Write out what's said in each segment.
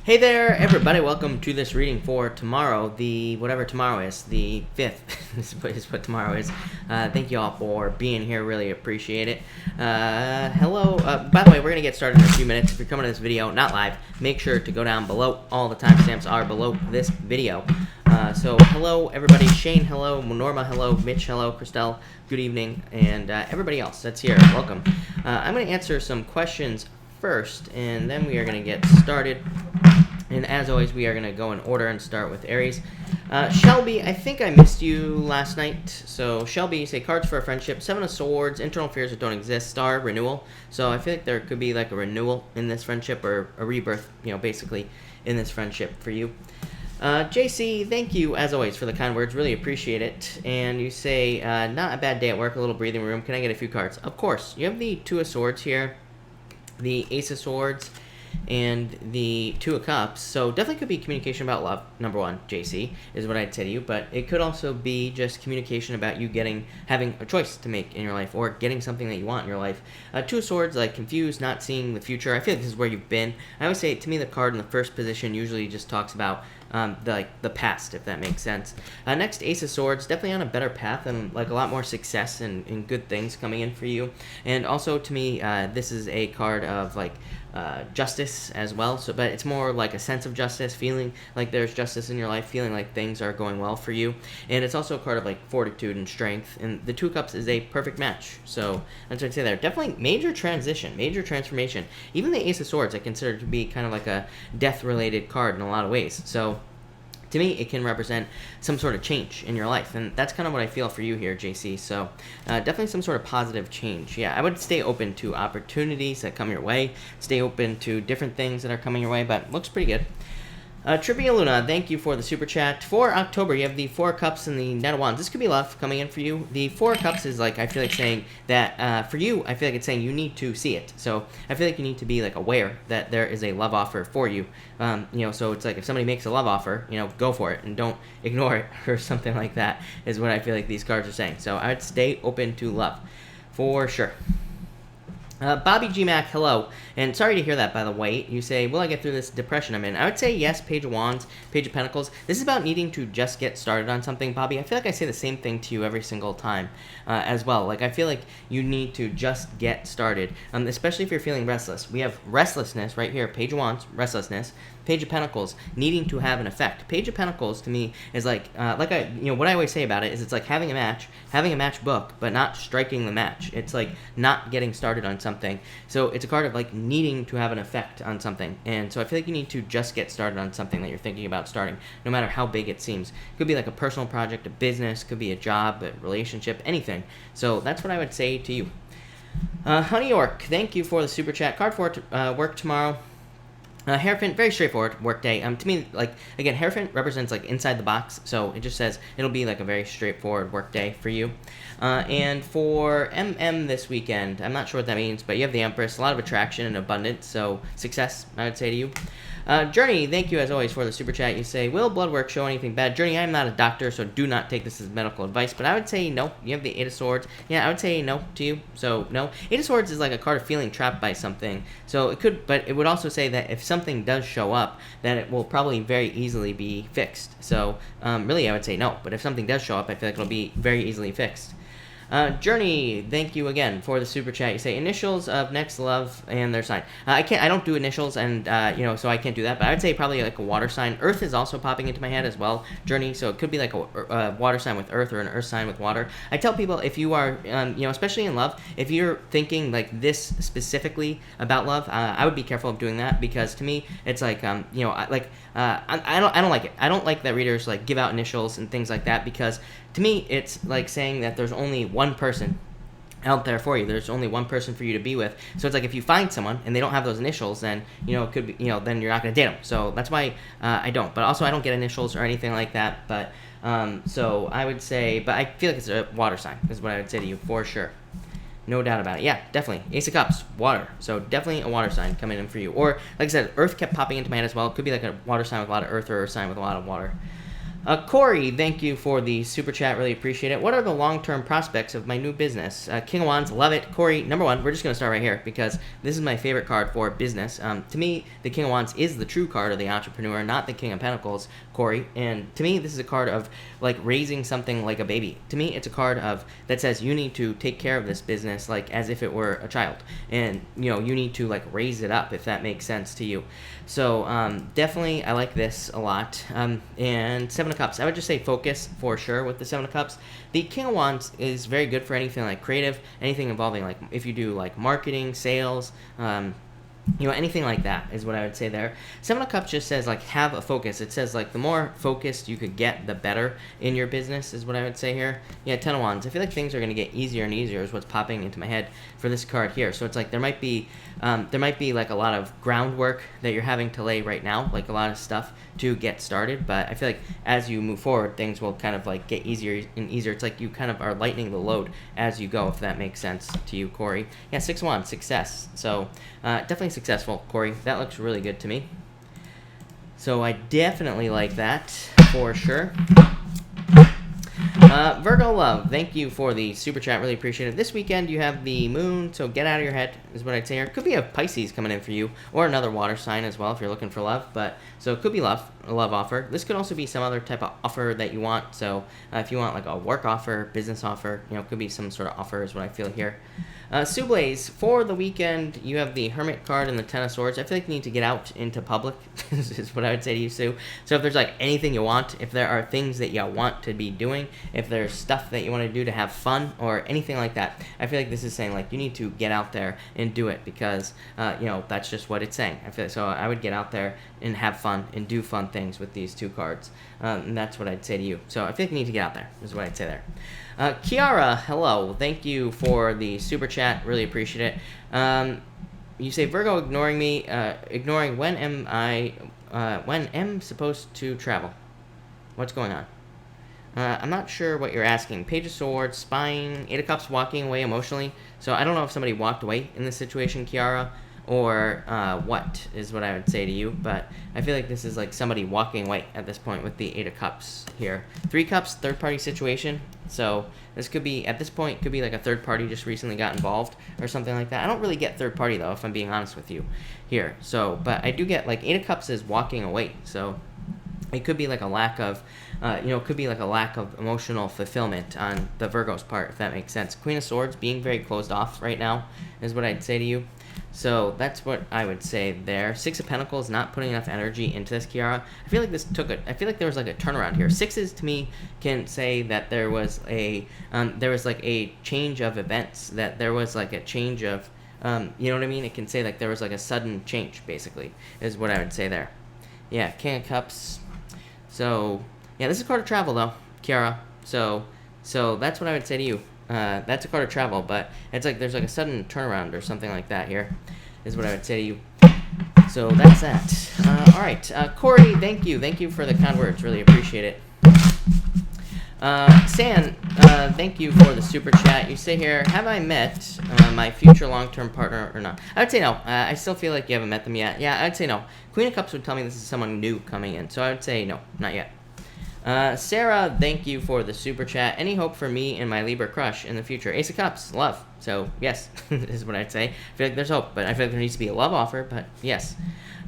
Hey there, everybody. Welcome to this reading for tomorrow, whatever tomorrow is, the 5th is what tomorrow is. Thank you all for being here. Really appreciate it. Hello. By the way, we're going to get started in a few minutes. If you're coming to this video, not live, make sure to go down below. All the timestamps are below this video. So hello, everybody. Shane, hello. Norma, hello. Mitch, hello. Christelle, good evening. And everybody else that's here, welcome. I'm going to answer some questions first, and then we are going to get started. And as always, we are going to go in order and start with Aries. Shelby, I think I missed you last night. So Shelby, you say cards for a friendship, 7 of Swords, internal fears that don't exist, Star, renewal. So I feel like there could be like a renewal in this friendship, or a rebirth, basically in this friendship for you. JC, thank you as always for the kind words, really appreciate it. And you say, not a bad day at work, a little breathing room, can I get a few cards? Of course, you have the 2 of Swords here, the Ace of Swords, and the 2 of Cups. So definitely could be communication about love, number one, JC, is what I'd say to you. But it could also be just communication about you having a choice to make in your life, or getting something that you want in your life. 2 of Swords, like confused, not seeing the future. I feel like this is where you've been. I would say, to me, the card in the first position usually just talks about the past, if that makes sense. Next, Ace of Swords, definitely on a better path and like a lot more success and good things coming in for you. And also, to me, this is a card of like justice as well. So, but it's more like a sense of justice, feeling like there's justice in your life, feeling like things are going well for you. And it's also a card of like fortitude and strength. And the 2 of Cups is a perfect match. So that's what I'd say there. Definitely major transition, major transformation. Even the Ace of Swords I consider to be kind of like a death-related card in a lot of ways. So to me, it can represent some sort of change in your life, and that's kind of what I feel for you here, JC. So definitely some sort of positive change. Yeah, I would stay open to opportunities that come your way, stay open to different things that are coming your way, but looks pretty good. Trivia Luna, thank you for the super chat. For October, you have the 4 of Cups and the Knight of Wands. This could be love coming in for you. The 4 of Cups is like, I feel like saying that for you, I feel like it's saying you need to see it. So I feel like you need to be like aware that there is a love offer for you. So it's like if somebody makes a love offer, go for it and don't ignore it or something like that is what I feel like these cards are saying. So I would stay open to love for sure. Bobby G. Mac, hello, and sorry to hear that, by the way. You say, will I get through this depression I'm in? I would say yes, Page of Wands, Page of Pentacles. This is about needing to just get started on something, Bobby. I feel like I say the same thing to you every single time as well. Like, I feel like you need to just get started, especially if you're feeling restless. We have restlessness right here, Page of Wands, restlessness. Page of Pentacles, needing to have an effect. Page of Pentacles to me is like what I always say about it is it's like having a match book, but not striking the match. It's like not getting started on something. So it's a card of like needing to have an effect on something. And so I feel like you need to just get started on something that you're thinking about starting, no matter how big it seems. It could be like a personal project, a business, could be a job, a relationship, anything. So that's what I would say to you. Honey York, thank you for the super chat. Card for work tomorrow. Hierophant, very straightforward work day. To me, like, again, Hierophant represents, like, inside the box, so it just says it'll be, like, a very straightforward work day for you. And for MM this weekend, I'm not sure what that means, but you have the Empress, a lot of attraction and abundance, so success, I would say to you. Journey, thank you as always for the super chat. You say, will blood work show anything bad? Journey, I am not a doctor, so do not take this as medical advice, but I would say no. You have the 8 of Swords. Yeah, I would say no to you, so no. 8 of Swords is like a card of feeling trapped by something, so it could, but it would also say that if something does show up, then it will probably very easily be fixed. So really, I would say no, but if something does show up, I feel like it'll be very easily fixed. Journey, thank you again for the super chat. You say initials of next love and their sign. I don't do initials, and so I can't do that. But I would say probably like a water sign. Earth is also popping into my head as well. Journey, so it could be like a water sign with earth or an earth sign with water. I tell people if you are, especially in love, if you're thinking like this specifically about love, I would be careful of doing that, because to me it's like I don't like it. I don't like that readers like give out initials and things like that, because to me it's like saying that there's only one person out there for you. There's only one person for you to be with. So it's like if you find someone and they don't have those initials, then it could be then you're not going to date them. So that's why I don't. But also I don't get initials or anything like that. But so I would say, but I feel like it's a water sign is what I would say to you for sure. No doubt about it. Yeah, definitely. Ace of Cups, water. So definitely a water sign coming in for you. Or like I said, earth kept popping into my head as well. It could be like a water sign with a lot of earth, or a sign with a lot of water. Corey, thank you for the super chat. Really appreciate it. What are the long-term prospects of my new business? King of Wands, love it. Corey, number one, we're just going to start right here because this is my favorite card for business. To me, the King of Wands is the true card of the entrepreneur, not the King of Pentacles, Corey. And to me, this is a card of like raising something like a baby. To me, it's a card of that says you need to take care of this business like as if it were a child. And, you know, you need to like raise it up if that makes sense to you. So definitely, I like this a lot. And Seven of Cups, I would just say focus for sure with the Seven of Cups. The King of Wands is very good for anything like creative, anything involving like if you do like marketing, sales, you know, anything like that is what I would say there. Seven of Cups just says like have a focus. It says like the more focused you could get, the better in your business is what I would say here. Yeah, Ten of Wands. I feel like things are going to get easier and easier is what's popping into my head for this card here. So it's like there might be like a lot of groundwork that you're having to lay right now, like a lot of stuff to get started. But I feel like as you move forward, things will kind of like get easier and easier. It's like you kind of are lightening the load as you go, if that makes sense to you, Corey. Yeah, Six of Wands, success. So definitely successful, Corey. That looks really good to me. So I definitely like that for sure. Virgo Love, thank you for the super chat. Really appreciate it. This weekend you have the moon, so get out of your head is what I'd say here. It could be a Pisces coming in for you, or another water sign as well if you're looking for love. But so it could be love, a love offer. This could also be some other type of offer that you want. So if you want like a work offer, business offer, you know, it could be some sort of offer is what I feel here. Sublaze, for the weekend, you have the Hermit card and the Ten of Swords. I feel like you need to get out into public, is what I would say to you, Sue. So if there's like anything you want, if there are things that you want to be doing, if there's stuff that you want to do to have fun or anything like that, I feel like this is saying like you need to get out there and do it because, you know, that's just what it's saying. I feel like, so I would get out there and have fun and do fun things with these two cards. And that's what I'd say to you. So I feel like you need to get out there, is what I'd say there. Kiara, hello. Thank you for the super chat. Really appreciate it. You say Virgo ignoring me. Ignoring when am supposed to travel? What's going on? I'm not sure what you're asking. Page of Swords, spying, Eight of Cups, walking away emotionally. So I don't know if somebody walked away in this situation, Kiara, or what is what I would say to you. But I feel like this is like somebody walking away at this point with the Eight of Cups here. Three Cups, third-party situation. So this could be, at this point, could be like a third party just recently got involved or something like that. I don't really get third party, though, if I'm being honest with you here. So, but I do get, like, Eight of Cups is walking away. So it could be like a lack of, you know, could be like a lack of emotional fulfillment on the Virgo's part, if that makes sense. Queen of Swords being very closed off right now is what I'd say to you. So that's what I would say there. Six of Pentacles, not putting enough energy into this, Kiara. I feel like this took I feel like there was like a turnaround here. Sixes to me can say that there was like a change of events, that there was like a change of, you know what I mean? It can say like there was like a sudden change, basically, is what I would say there. Yeah, King of Cups. So yeah, this is a card of travel though, Kiara. So that's what I would say to you. That's a card of travel, but it's like there's like a sudden turnaround or something like that here, is what I would say to you. So that's that. All right, Corey, thank you for the kind words. Really appreciate it. San, thank you for the super chat. You say here, have I met my future long-term partner or not? I would say no. I still feel like you haven't met them yet. Yeah, I'd say no. Queen of Cups would tell me this is someone new coming in, so I would say no, not yet. Sarah, thank you for the super chat. Any hope for me and my Libra crush in the future? Ace of Cups, love. So, yes, is what I'd say. I feel like there's hope, but I feel like there needs to be a love offer, but yes.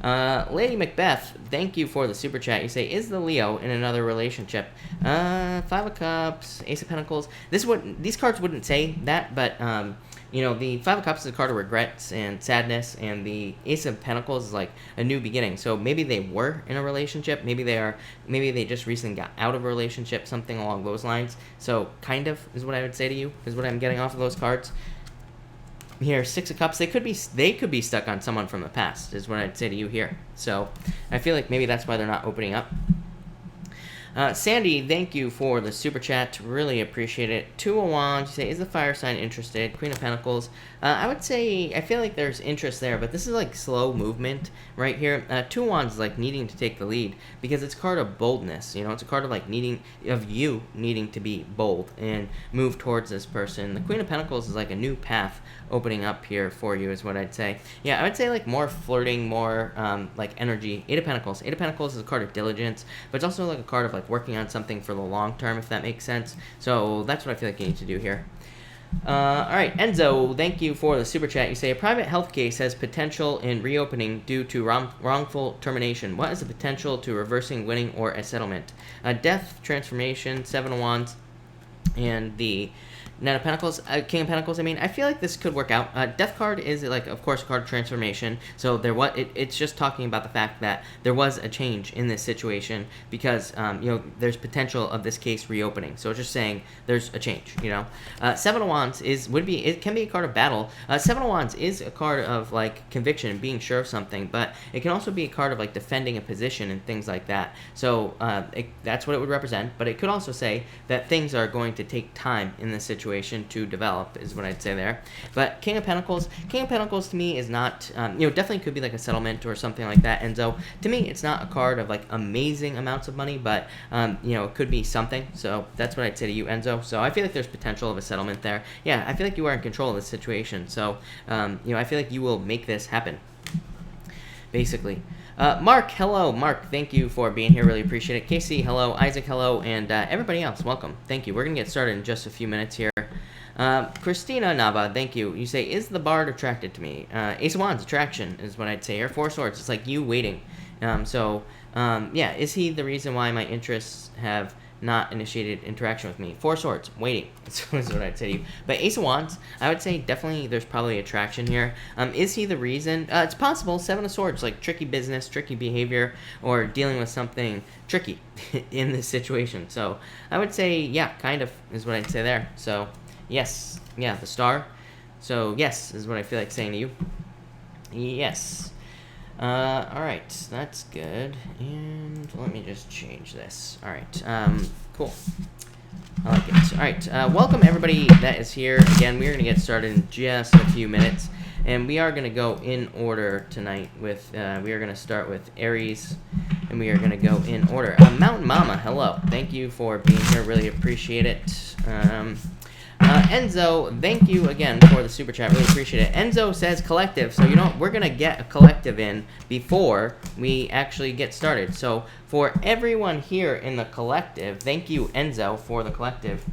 Lady Macbeth, thank you for the super chat. You say, is the Leo in another relationship? Five of Cups, Ace of Pentacles. These cards wouldn't say that, but, you know, the Five of Cups is a card of regrets and sadness, and the Ace of Pentacles is like a new beginning. So maybe they were in a relationship, maybe they just recently got out of a relationship, something along those lines. So kind of is what I would say to you, is what I'm getting off of those cards. Here, Six of Cups, they could be stuck on someone from the past, is what I'd say to you here. So I feel like maybe that's why they're not opening up. Sandy, thank you for the super chat. Really appreciate it. Two of Wands, you say, is the fire sign interested? Queen of Pentacles. I would say, I feel like there's interest there, but this is like slow movement right here. Two of Wands is like needing to take the lead because it's a card of boldness. You know, it's a card of like you needing to be bold and move towards this person. The Queen of Pentacles is like a new path opening up here for you, is what I'd say. Yeah, I would say like more flirting, more like energy. Eight of Pentacles. Eight of Pentacles is a card of diligence, but it's also like a card of like like working on something for the long term, if that makes sense. So that's what I feel like you need to do here. All right, Enzo, thank you for the super chat. You say a private health case has potential in reopening due to wrongful termination. What is the potential to reversing, winning, or a settlement? Death, transformation, Seven of Wands, and the Knight of Pentacles, King of Pentacles. I mean, I feel like this could work out. Death card is like, of course, a card of transformation. So it's just talking about the fact that there was a change in this situation because there's potential of this case reopening. So it's just saying there's a change. Seven of Wands it can be a card of battle. Seven of Wands is a card of like conviction and being sure of something, but it can also be a card of like defending a position and things like that. So that's what it would represent. But it could also say that things are going to take time in this situation to develop, is what I'd say there. But King of Pentacles to me is not, definitely could be like a settlement or something like that. And so to me, it's not a card of like amazing amounts of money, but it could be something. So that's what I'd say to you, Enzo. So I feel like there's potential of a settlement there. Yeah, I feel like you are in control of this situation. So I feel like you will make this happen, basically. Mark, hello. Mark, thank you for being here. Really appreciate it. Casey, hello. Isaac, hello. And everybody else, welcome. Thank you. We're going to get started in just a few minutes here. Christina Nava, thank you. You say, is the Bard attracted to me? Ace of Wands, attraction is what I'd say here. Four Swords, it's like you waiting. Yeah, is he the reason why my interests have not initiated interaction with me? Four Swords, waiting, is what I'd say to you. But Ace of Wands, I would say definitely there's probably attraction here. Is he the reason? It's possible. Seven of Swords, like tricky business, tricky behavior, or dealing with something tricky in this situation. So I would say, yeah, kind of is what I'd say there. So yes, yeah, the Star. So yes, is what I feel like saying to you. Yes. Alright, that's good, and let me just change this. Alright, cool. I like it. Alright, welcome everybody that is here. Again, we're going to get started in just a few minutes, and we are going to go in order tonight with, we are going to start with Aries, and we are going to go in order. Mountain Mama, hello. Thank you for being here, really appreciate it. Enzo, thank you again for the super chat. Really appreciate it. Enzo says collective. So, we're going to get a collective in before we actually get started. So, for everyone here in the collective, thank you, Enzo, for the collective.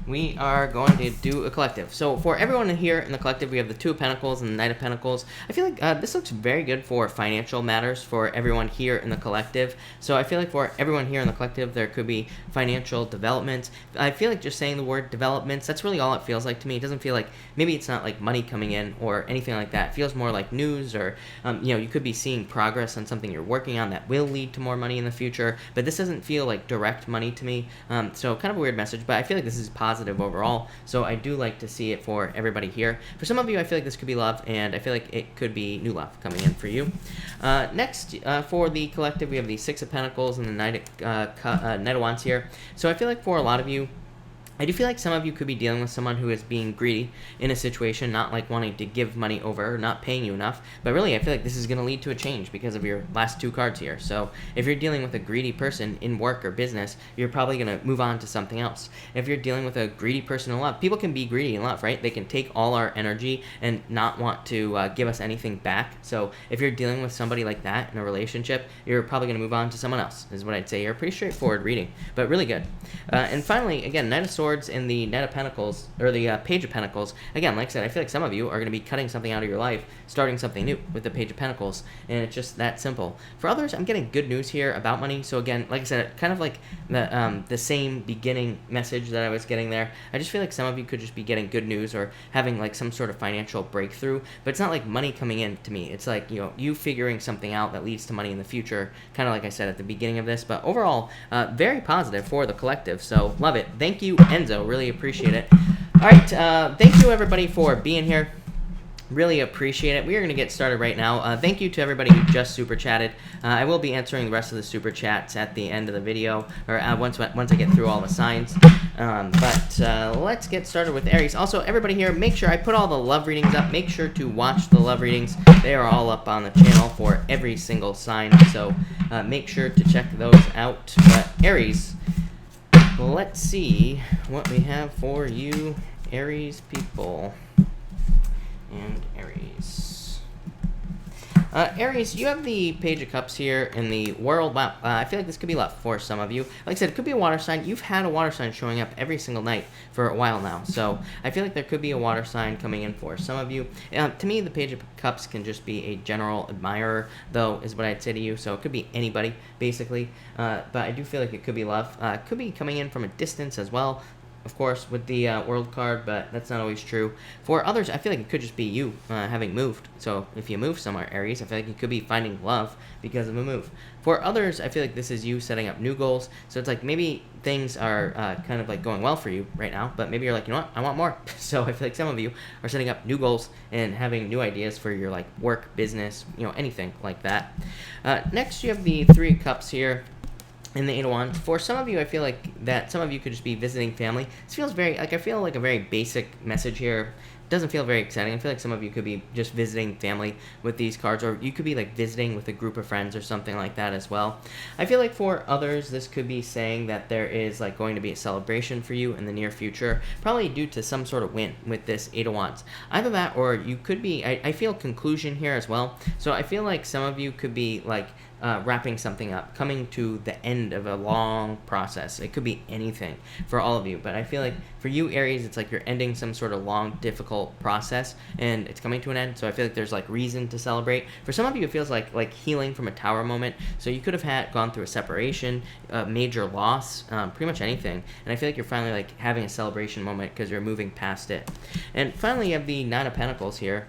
We are going to do a collective. So for everyone here in the collective, we have the Two of Pentacles and the Knight of Pentacles. I feel like this looks very good for financial matters for everyone here in the collective. So I feel like for everyone here in the collective, there could be financial development. I feel like just saying the word developments, that's really all it feels like to me. It doesn't feel like, maybe it's not like money coming in or anything like that. It feels more like news or, you could be seeing progress on something you're working on that will lead to more money in the future. But this doesn't feel like direct money to me. So kind of a weird message, but I feel like this is positive overall, so I do like to see it for everybody here. For some of you, I feel like this could be love, and I feel like it could be new love coming in for you. Next, for the collective, we have the Six of Pentacles and the Knight of Wands here. So I feel like for a lot of you, I do feel like some of you could be dealing with someone who is being greedy in a situation, not like wanting to give money over, or not paying you enough, but really I feel like this is going to lead to a change because of your last two cards here. So if you're dealing with a greedy person in work or business, you're probably going to move on to something else. If you're dealing with a greedy person in love, people can be greedy in love, right? They can take all our energy and not want to give us anything back. So if you're dealing with somebody like that in a relationship, you're probably going to move on to someone else, is what I'd say. You're a pretty straightforward reading, but really good. And finally, again, Knight of Swords and the Knight of Pentacles, or the Page of Pentacles. Again, like I said, I feel like some of you are going to be cutting something out of your life, starting something new with the Page of Pentacles, and it's just that simple. For others, I'm getting good news here about money. So again, like I said, kind of like the same beginning message that I was getting there. I just feel like some of you could just be getting good news or having like some sort of financial breakthrough, but it's not like money coming in to me. It's like, you figuring something out that leads to money in the future, kind of like I said at the beginning of this. But overall, very positive for the collective, so love it. Thank you, Enzo. Really appreciate it. All right, thank you everybody for being here. Really appreciate it. We are going to get started right now. Thank you to everybody who just super chatted. I will be answering the rest of the super chats at the end of the video, or once I get through all the signs. But let's get started with Aries. Also, everybody here, make sure I put all the love readings up. Make sure to watch the love readings. They are all up on the channel for every single sign. So make sure to check those out. But Aries, let's see what we have for you, Aries people. And Aries. Aries, you have the Page of Cups here in the world. Wow, I feel like this could be love for some of you. Like I said, it could be a water sign. You've had a water sign showing up every single night for a while now. So I feel like there could be a water sign coming in for some of you. To me, the Page of Cups can just be a general admirer, though, is what I'd say to you. So it could be anybody, basically. But I do feel like it could be love. It could be coming in from a distance as well, of course, with the world card, but that's not always true. For others, I feel like it could just be you having moved. So if you move somewhere, Aries, I feel like you could be finding love because of a move. For others, I feel like this is you setting up new goals. So it's like maybe things are kind of like going well for you right now, but maybe you're like, you know what, I want more. So I feel like some of you are setting up new goals and having new ideas for your like work, business, anything like that. Next, you have the Three of Cups here in the 8 of Wands. For some of you, I feel like that some of you could just be visiting family. This feels very, I feel like a very basic message here. Doesn't feel very exciting. I feel like some of you could be just visiting family with these cards, or you could be like visiting with a group of friends or something like that as well. I feel like for others, this could be saying that there is like going to be a celebration for you in the near future, probably due to some sort of win with this 8 of Wands. Either that, or you could be, I feel conclusion here as well. So I feel like some of you could be like wrapping something up, coming to the end of a long process. It could be anything for all of you, but I feel like for you, Aries, it's like you're ending some sort of long, difficult process, and it's coming to an end. So I feel like there's like reason to celebrate. For some of you, it feels like healing from a Tower moment. So you could have gone through a separation, a major loss, pretty much anything. And I feel like you're finally like having a celebration moment because you're moving past it. And finally, you have the Nine of Pentacles here.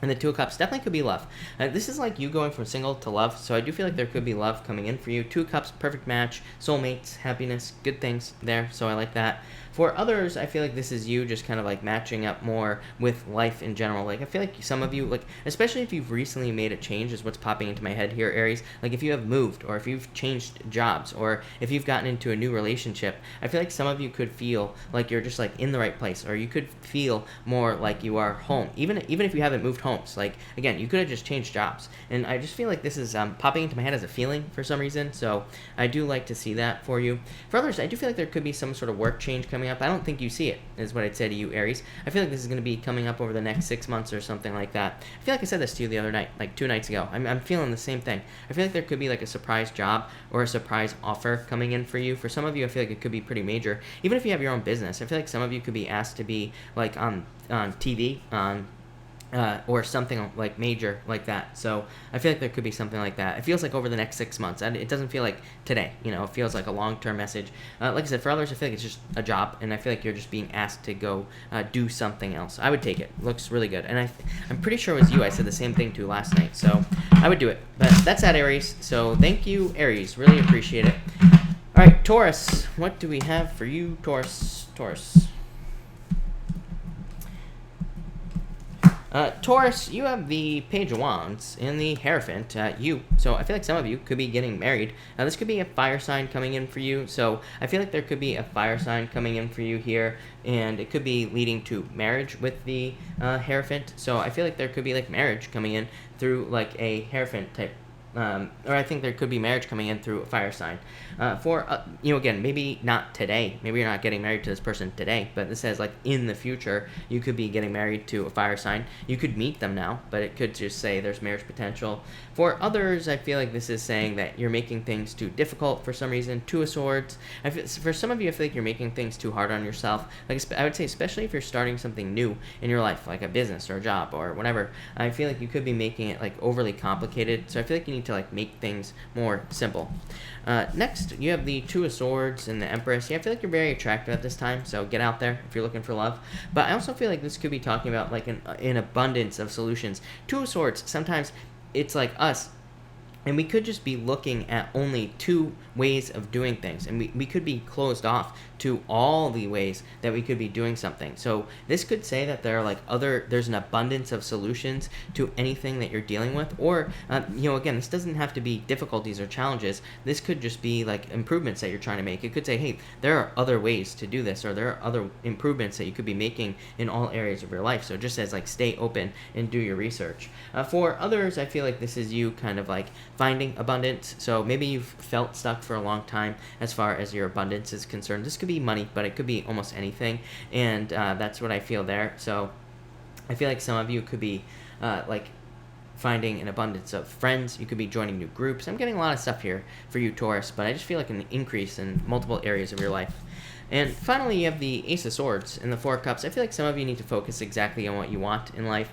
And the Two of Cups definitely could be love. This is like you going from single to love, so I do feel like there could be love coming in for you. Two of Cups, perfect match, soulmates, happiness, good things there, so I like that. For others, I feel like this is you just kind of like matching up more with life in general. Like I feel like some of you, like especially if you've recently made a change, is what's popping into my head here, Aries. Like if you have moved, or if you've changed jobs, or if you've gotten into a new relationship, I feel like some of you could feel like you're just like in the right place, or you could feel more like you are home, even if you haven't moved homes. Like again, you could have just changed jobs, and I just feel like this is popping into my head as a feeling for some reason. So I do like to see that for you. For others, I do feel like there could be some sort of work change coming up. I don't think you see it, is what I'd say to you, Aries. I feel like this is going to be coming up over the next 6 months or something like that. I feel like I said this to you the other night, like 2 nights ago. I'm feeling the same thing. I feel like there could be like a surprise job or a surprise offer coming in for you. For some of you, I feel like it could be pretty major. Even if you have your own business, I feel like some of you could be asked to be like on TV, or something like major like that. So I feel like there could be something like that. It feels like over the next 6 months, and it doesn't feel like today. It feels like a long-term message. Like I said, for others, I feel like it's just a job, and I feel like you're just being asked to go do something else. I would take it. Looks really good, and I'm pretty sure it was you I said the same thing to last night, so I would do it. But that's that, Aries. So thank you, Aries. Really appreciate it. All right, Taurus. What do we have for you, Taurus? Taurus, you have the Page of Wands and the Hierophant, so I feel like some of you could be getting married. This could be a fire sign coming in for you, so I feel like there could be a fire sign coming in for you here, and it could be leading to marriage with the Hierophant. So I feel like there could be like marriage coming in through like a Hierophant type, or I think there could be marriage coming in through a fire sign. Again, maybe not today. Maybe you're not getting married to this person today, but this says like in the future, you could be getting married to a fire sign. You could meet them now, but it could just say there's marriage potential. For others, I feel like this is saying that you're making things too difficult for some reason. Two of Swords. For some of you, I feel like you're making things too hard on yourself. Like I would say, especially if you're starting something new in your life, like a business or a job or whatever, I feel like you could be making it like overly complicated. So I feel like you need to like make things more simple. Next, you have the Two of Swords and the Empress. Yeah, I feel like you're very attractive at this time, so get out there if you're looking for love. But I also feel like this could be talking about like an abundance of solutions. Two of Swords, sometimes it's like us, and we could just be looking at only 2 ways of doing things, and we could be closed off to all the ways that we could be doing something. So this could say that there are like there's an abundance of solutions to anything that you're dealing with, or again, this doesn't have to be difficulties or challenges. This could just be like improvements that you're trying to make. It could say, hey, there are other ways to do this, or there are other improvements that you could be making in all areas of your life. So it just says like stay open and do your research. For others, I feel like this is you kind of like finding abundance. So maybe you've felt stuck for a long time as far as your abundance is concerned. This could be money, but it could be almost anything, and that's what I feel there. So I feel like some of you could be finding an abundance of friends. You could be joining new groups. I'm getting a lot of stuff here for you, Taurus, but I just feel like an increase in multiple areas of your life. And finally, you have the Ace of Swords and the Four of Cups. I feel like some of you need to focus exactly on what you want in life.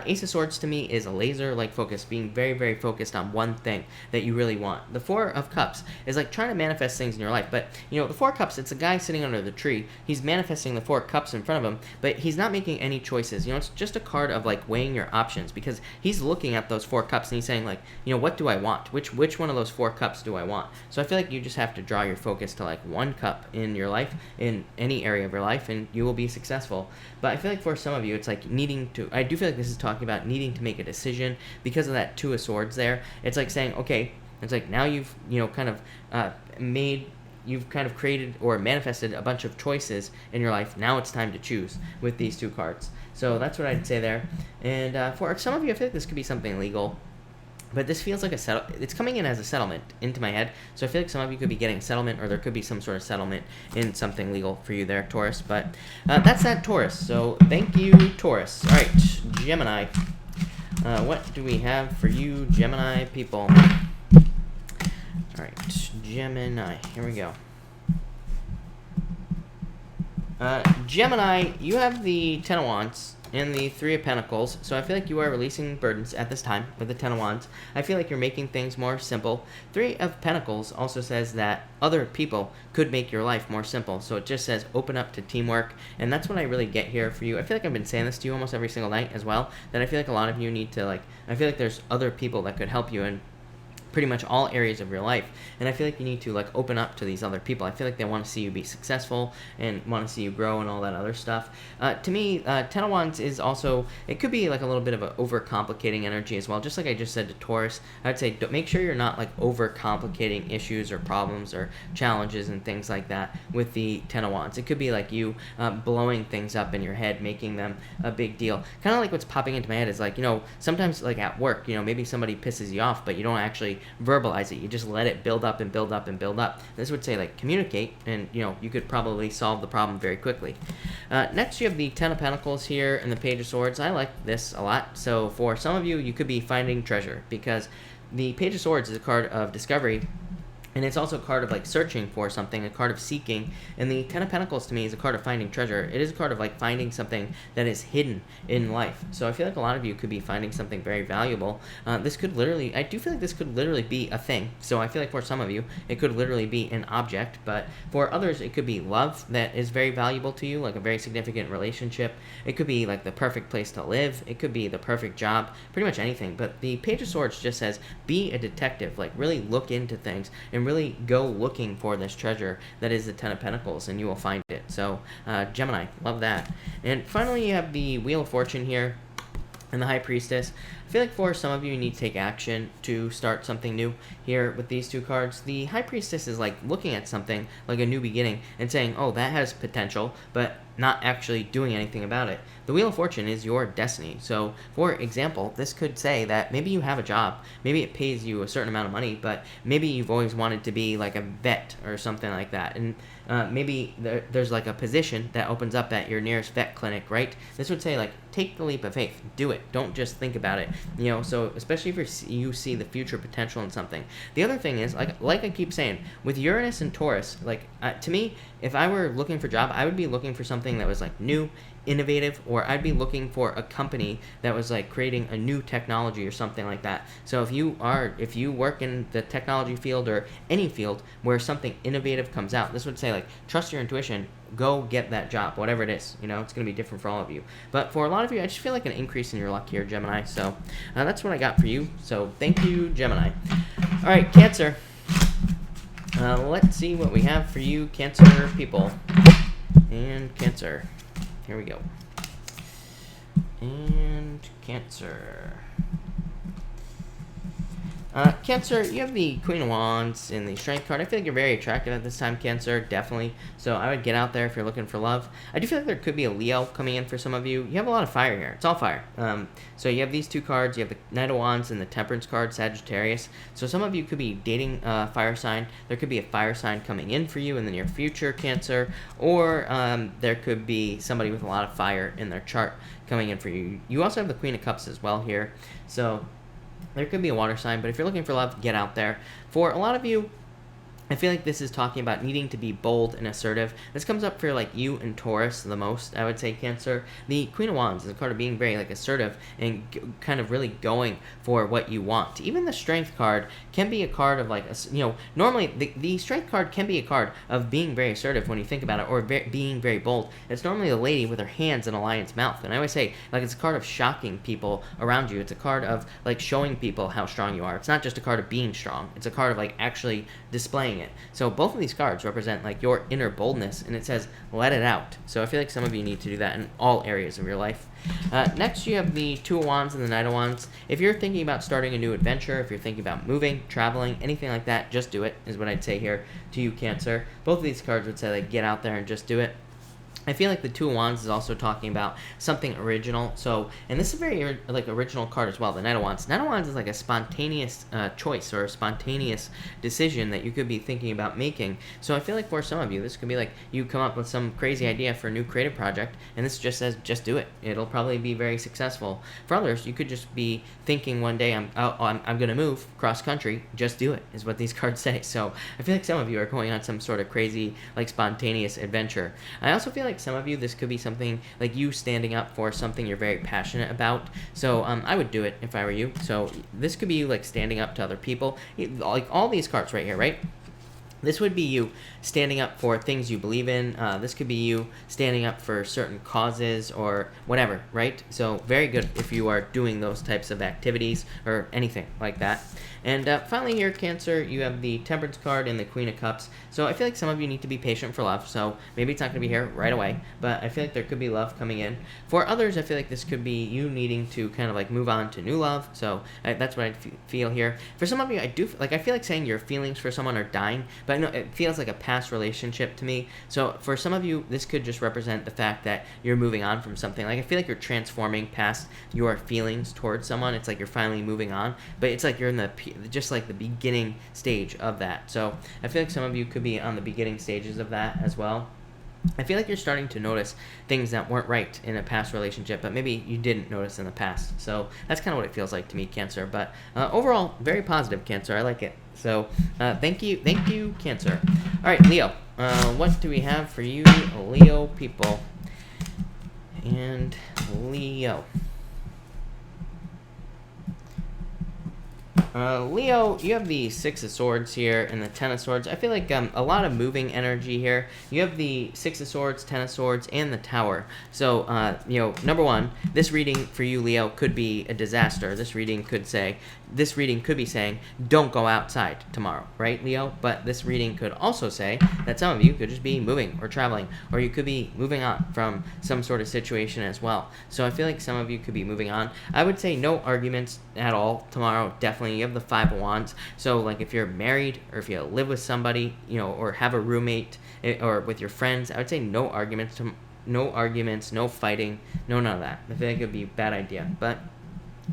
Ace of Swords to me is a laser-like focus, being very, very focused on one thing that you really want. The Four of Cups is like trying to manifest things in your life. But, you know, the Four of Cups, it's a guy sitting under the tree. He's manifesting the Four Cups in front of him, but he's not making any choices. You know, it's just a card of, like, weighing your options, because he's looking at those Four Cups and he's saying, like, you know, what do I want? Which one of those Four Cups do I want? So I feel like you just have to draw your focus to, like, one cup in your life, in any area of your life, and you will be successful. But I feel like for some of you, it's like needing to, I do feel like this is talking about needing to make a decision because of that Two of Swords there. It's like saying, okay, it's like now you've, you know, kind of you've kind of created or manifested a bunch of choices in your life. Now it's time to choose with these two cards. So that's what I'd say there. And for some of you, I feel like this could be something legal. But this feels like it's coming in as a settlement into my head. So I feel like some of you could be getting a settlement, or there could be some sort of settlement in something legal for you there, Taurus. But that's that, Taurus. So thank you, Taurus. All right, Gemini. What do we have for you, Gemini people? All right, Gemini. Here we go. Gemini, you have the Ten of Wands and the Three of Pentacles, so I feel like you are releasing burdens at this time with the Ten of Wands. I feel like you're making things more simple. Three of Pentacles also says that other people could make your life more simple, so it just says open up to teamwork, and that's what I really get here for you. I feel like I've been saying this to you almost every single night as well, that I feel like a lot of you need to, like, I feel like there's other people that could help you in pretty much all areas of your life, and I feel like you need to, like, open up to these other people. I feel like they want to see you be successful and want to see you grow and all that other stuff. To me, Ten of Wands is also, it could be like a little bit of an overcomplicating energy as well. Just like I just said to Taurus, I'd say make sure you're not, like, overcomplicating issues or problems or challenges and things like that with the Ten of Wands. It could be like you blowing things up in your head, making them a big deal. Kind of like what's popping into my head is, like, you know, sometimes, like, at work, you know, maybe somebody pisses you off, but you don't actually verbalize it. You just let it build up and build up and build up. This would say, like, communicate, and, you know, you could probably solve the problem very quickly. Next, you have the Ten of Pentacles here and the Page of Swords. I like this a lot. So for some of you, you could be finding treasure, because the Page of Swords is a card of discovery, and it's also a card of, like, searching for something, a card of seeking. And the Ten of Pentacles to me is a card of finding treasure. It is a card of, like, finding something that is hidden in life. So I feel like a lot of you could be finding something very valuable. This could literally, I do feel like this could literally be a thing. So I feel like for some of you, it could literally be an object. But for others, it could be love that is very valuable to you, like a very significant relationship. It could be, like, the perfect place to live. It could be the perfect job, pretty much anything. But the Page of Swords just says, be a detective, like, really look into things and really go looking for this treasure that is the Ten of Pentacles, and you will find it. So Gemini, love that. And finally, you have the Wheel of Fortune here and the High Priestess. I feel like for some of you, you need to take action to start something new here with these two cards. The High Priestess is like looking at something like a new beginning and saying, oh, that has potential, but not actually doing anything about it. The Wheel of Fortune is your destiny. So, for example, this could say that maybe you have a job, maybe it pays you a certain amount of money, but maybe you've always wanted to be like a vet or something like that, and maybe there's like a position that opens up at your nearest vet clinic, right? This would say, like, take the leap of faith, do it, don't just think about it, you know. So especially if you see the future potential in something. The other thing is, like I keep saying, with Uranus and Taurus, like, to me, if I were looking for a job, I would be looking for something that was, like, new, innovative, or I'd be looking for a company that was, like, creating a new technology or something like that. So if you work in the technology field or any field where something innovative comes out, this would say, like, trust your intuition, go get that job, whatever it is. You know, it's going to be different for all of you. But for a lot of you, I just feel like an increase in your luck here, Gemini. So that's what I got for you. So thank you, Gemini. All right, Cancer. Let's see what we have for you, Cancer people. And Cancer. Here we go. And Cancer. Cancer, you have the Queen of Wands and the Strength card. I feel like you're very attractive at this time, Cancer, definitely. So I would get out there if you're looking for love. I do feel like there could be a Leo coming in for some of you. You have a lot of fire here. It's all fire. So you have these two cards. You have the Knight of Wands and the Temperance card, Sagittarius. So some of you could be dating a fire sign. There could be a fire sign coming in for you in the near future, Cancer. Or there could be somebody with a lot of fire in their chart coming in for you. You also have the Queen of Cups as well here. So there could be a water sign, but if you're looking for love, get out there. For a lot of you, I feel like this is talking about needing to be bold and assertive. This comes up for like you and Taurus the most, I would say, Cancer. The Queen of Wands is a card of being very like assertive and kind of really going for what you want. Even the Strength card can be a card of like, normally the Strength card can be a card of being very assertive when you think about it, or being very bold. It's normally a lady with her hands in a lion's mouth. And I always say, like, it's a card of shocking people around you. It's a card of like showing people how strong you are. It's not just a card of being strong. It's a card of like actually displaying it. So both of these cards represent like your inner boldness, and it says let it out. So I feel like some of you need to do that in all areas of your life. Next you have the Two of Wands and the Knight of Wands. If you're thinking about starting a new adventure, if you're thinking about moving, traveling, anything like that, just do it, is what I'd say here to you, Cancer. Both of these cards would say like get out there and just do it. I feel like the Two of Wands is also talking about something original. So, and this is a very like original card as well, the Knight of Wands. Knight of Wands is like a spontaneous choice or a spontaneous decision that you could be thinking about making. So I feel like for some of you, this could be like you come up with some crazy idea for a new creative project, and this just says just do it. It'll probably be very successful. For others, you could just be thinking one day, I'm going to move cross country. Just do it, is what these cards say. So I feel like some of you are going on some sort of crazy like spontaneous adventure. I also feel like some of you, this could be something like you standing up for something you're very passionate about. So I would do it if I were you. So this could be you like standing up to other people. Like all these cards right here, right? This would be you standing up for things you believe in. This could be you standing up for certain causes or whatever, right? So very good if you are doing those types of activities or anything like that. And finally here, Cancer, you have the Temperance card and the Queen of Cups. So I feel like some of you need to be patient for love. So maybe it's not going to be here right away, but I feel like there could be love coming in. For others, I feel like this could be you needing to kind of like move on to new love. So that's what I feel here. For some of you, I feel like saying your feelings for someone are dying, but no, it feels like a past relationship to me. So for some of you, this could just represent the fact that you're moving on from something. Like I feel like you're transforming past your feelings towards someone. It's like you're finally moving on, but it's like you're in just like the beginning stage of that. So I feel like some of you could be on the beginning stages of that as well. I feel like you're starting to notice things that weren't right in a past relationship, but maybe you didn't notice in the past. So that's kind of what it feels like to me, Cancer. But overall, very positive, Cancer. I like it. So thank you, Cancer. All right, Leo. What do we have for you, Leo people? And Leo. Leo, you have the Six of Swords here and the Ten of Swords. I feel like a lot of moving energy here. You have the Six of Swords, Ten of Swords, and the Tower. So, number one, this reading for you, Leo, could be a disaster. This reading could be saying, don't go outside tomorrow, right, Leo? But this reading could also say that some of you could just be moving or traveling, or you could be moving on from some sort of situation as well. So I feel like some of you could be moving on. I would say no arguments at all tomorrow, definitely. You have the Five of Wands. So, like, if you're married or if you live with somebody, or have a roommate or with your friends, I would say no arguments, no fighting, no none of that. I feel like it would be a bad idea. But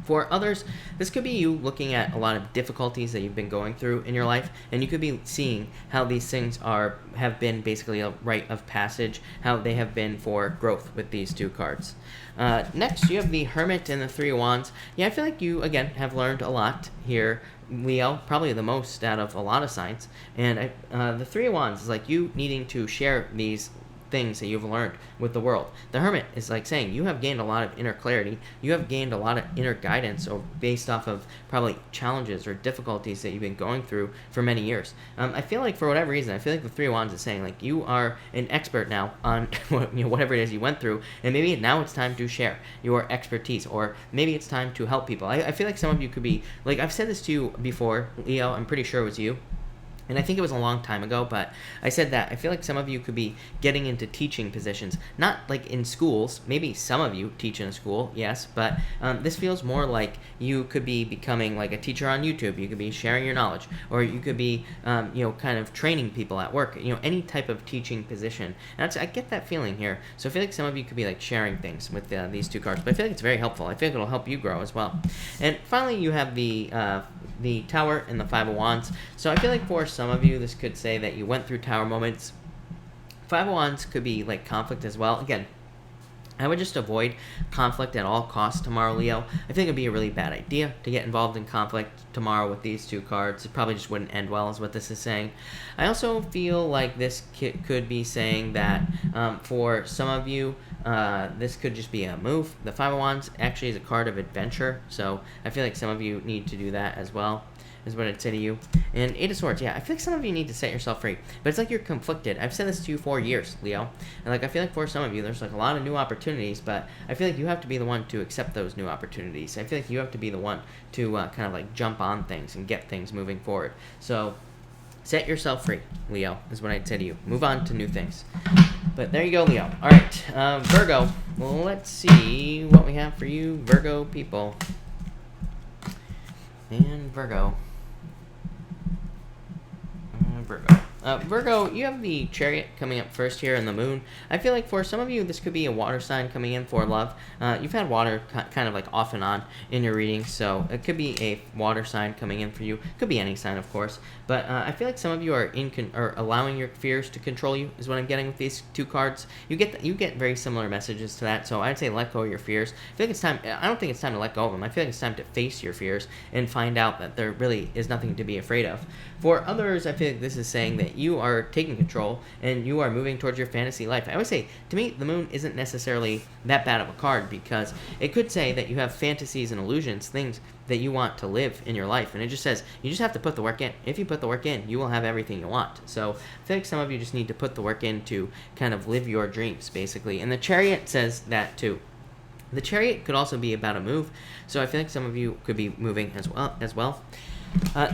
for others, this could be you looking at a lot of difficulties that you've been going through in your life, and you could be seeing how these things have been basically a rite of passage, how they have been for growth with these two cards. Next, you have the Hermit and the Three of Wands. Yeah, I feel like you, again, have learned a lot here, Leo, probably the most out of a lot of signs. And the Three of Wands is like you needing to share these things that you've learned with the world. The Hermit is like saying you have gained a lot of inner clarity. You have gained a lot of inner guidance based off of probably challenges or difficulties that you've been going through for many years. I feel like for whatever reason, I feel like the Three of Wands is saying like you are an expert now on whatever it is you went through, and maybe now it's time to share your expertise, or maybe it's time to help people. I feel like some of you could be like, I've said this to you before, Leo. I'm pretty sure it was you. And I think it was a long time ago, but I said that I feel like some of you could be getting into teaching positions, not like in schools. Maybe some of you teach in a school, yes, but this feels more like you could be becoming like a teacher on YouTube. You could be sharing your knowledge, or you could be, kind of training people at work. Any type of teaching position. And I get that feeling here. So I feel like some of you could be like sharing things with these two cards, but I feel like it's very helpful. I feel like it'll help you grow as well. And finally, you have the Tower and the Five of Wands. So I feel like for some of you, this could say that you went through Tower moments. Five of Wands could be like conflict as well. Again, I would just avoid conflict at all costs tomorrow, Leo. I think it'd be a really bad idea to get involved in conflict tomorrow with these two cards. It probably just wouldn't end well, is what this is saying. I also feel like this could be saying that for some of you, this could just be a move. The Five of Wands actually is a card of adventure, so I feel like some of you need to do that as well, is what I'd say to you. And Eight of Swords, yeah, I feel like some of you need to set yourself free, but it's like you're conflicted. I've said this to you for years, Leo, and like I feel like for some of you, there's like a lot of new opportunities, but I feel like you have to be the one to accept those new opportunities. I feel like you have to be the one to kind of like jump on things and get things moving forward. So set yourself free, Leo, is what I'd say to you. Move on to new things. But there you go, Leo. All right, Virgo. Well, let's see what we have for you, Virgo people. And Virgo. Virgo, you have the Chariot coming up first here in the Moon. I feel like for some of you, this could be a water sign coming in for love. You've had water kind of like off and on in your readings, so it could be a water sign coming in for you. Could be any sign, of course. But I feel like some of you are allowing your fears to control you, is what I'm getting with these two cards. You get very similar messages to that, so I'd say let go of your fears. I feel like it's time. I don't think it's time to let go of them. I feel like it's time to face your fears and find out that there really is nothing to be afraid of. For others, I feel like this is saying that you are taking control and you are moving towards your fantasy life. I always say, to me, the Moon isn't necessarily that bad of a card, because it could say that you have fantasies and illusions, things that you want to live in your life, and it just says you just have to put the work in. If you put the work in, you will have everything you want. So I feel like some of you just need to put the work in to kind of live your dreams, basically. And the Chariot says that too. The Chariot could also be about a move, so I feel like some of you could be moving as well.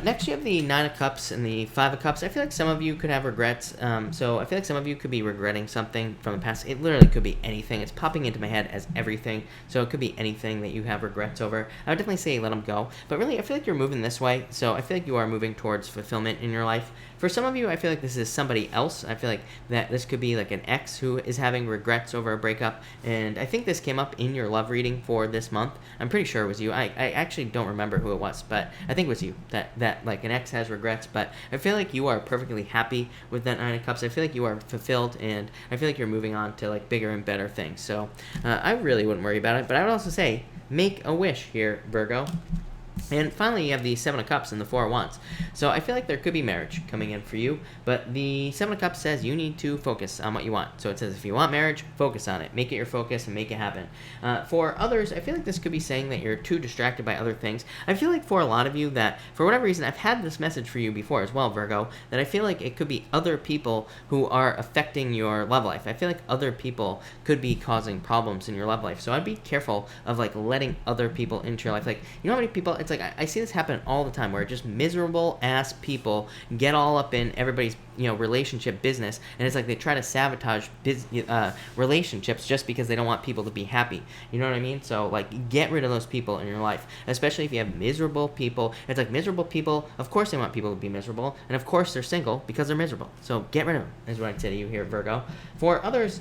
Next, you have the Nine of Cups and the Five of Cups. I feel like some of you could have regrets. So I feel like some of you could be regretting something from the past. It literally could be anything. It's popping into my head as everything. So it could be anything that you have regrets over. I would definitely say let them go. But really, I feel like you're moving this way. So I feel like you are moving towards fulfillment in your life. For some of you, I feel like this is somebody else. I feel like that this could be like an ex who is having regrets over a breakup. And I think this came up in your love reading for this month. I'm pretty sure it was you. I actually don't remember who it was, but I think it was you. That like an ex has regrets, but I feel like you are perfectly happy with that Nine of Cups. I feel like you are fulfilled, and I feel like you're moving on to like bigger and better things. So I really wouldn't worry about it, but I would also say make a wish here, Virgo. And finally, you have the Seven of Cups and the Four of Wands. So I feel like there could be marriage coming in for you, but the Seven of Cups says you need to focus on what you want. So it says if you want marriage, focus on it. Make it your focus and make it happen. For others, I feel like this could be saying that you're too distracted by other things. I feel like for a lot of you that, for whatever reason, I've had this message for you before as well, Virgo, that I feel like it could be other people who are affecting your love life. I feel like other people could be causing problems in your love life. So I'd be careful of like letting other people into your life. Like, you know how many people, it's like I see this happen all the time where just miserable ass people get all up in everybody's relationship business, and it's like they try to sabotage relationships just because they don't want people to be happy. You know what I mean? So like get rid of those people in your life, especially if you have miserable people. It's like miserable people, of course they want people to be miserable, and of course they're single because they're miserable. So get rid of them is what I'd say to you here, Virgo. For others,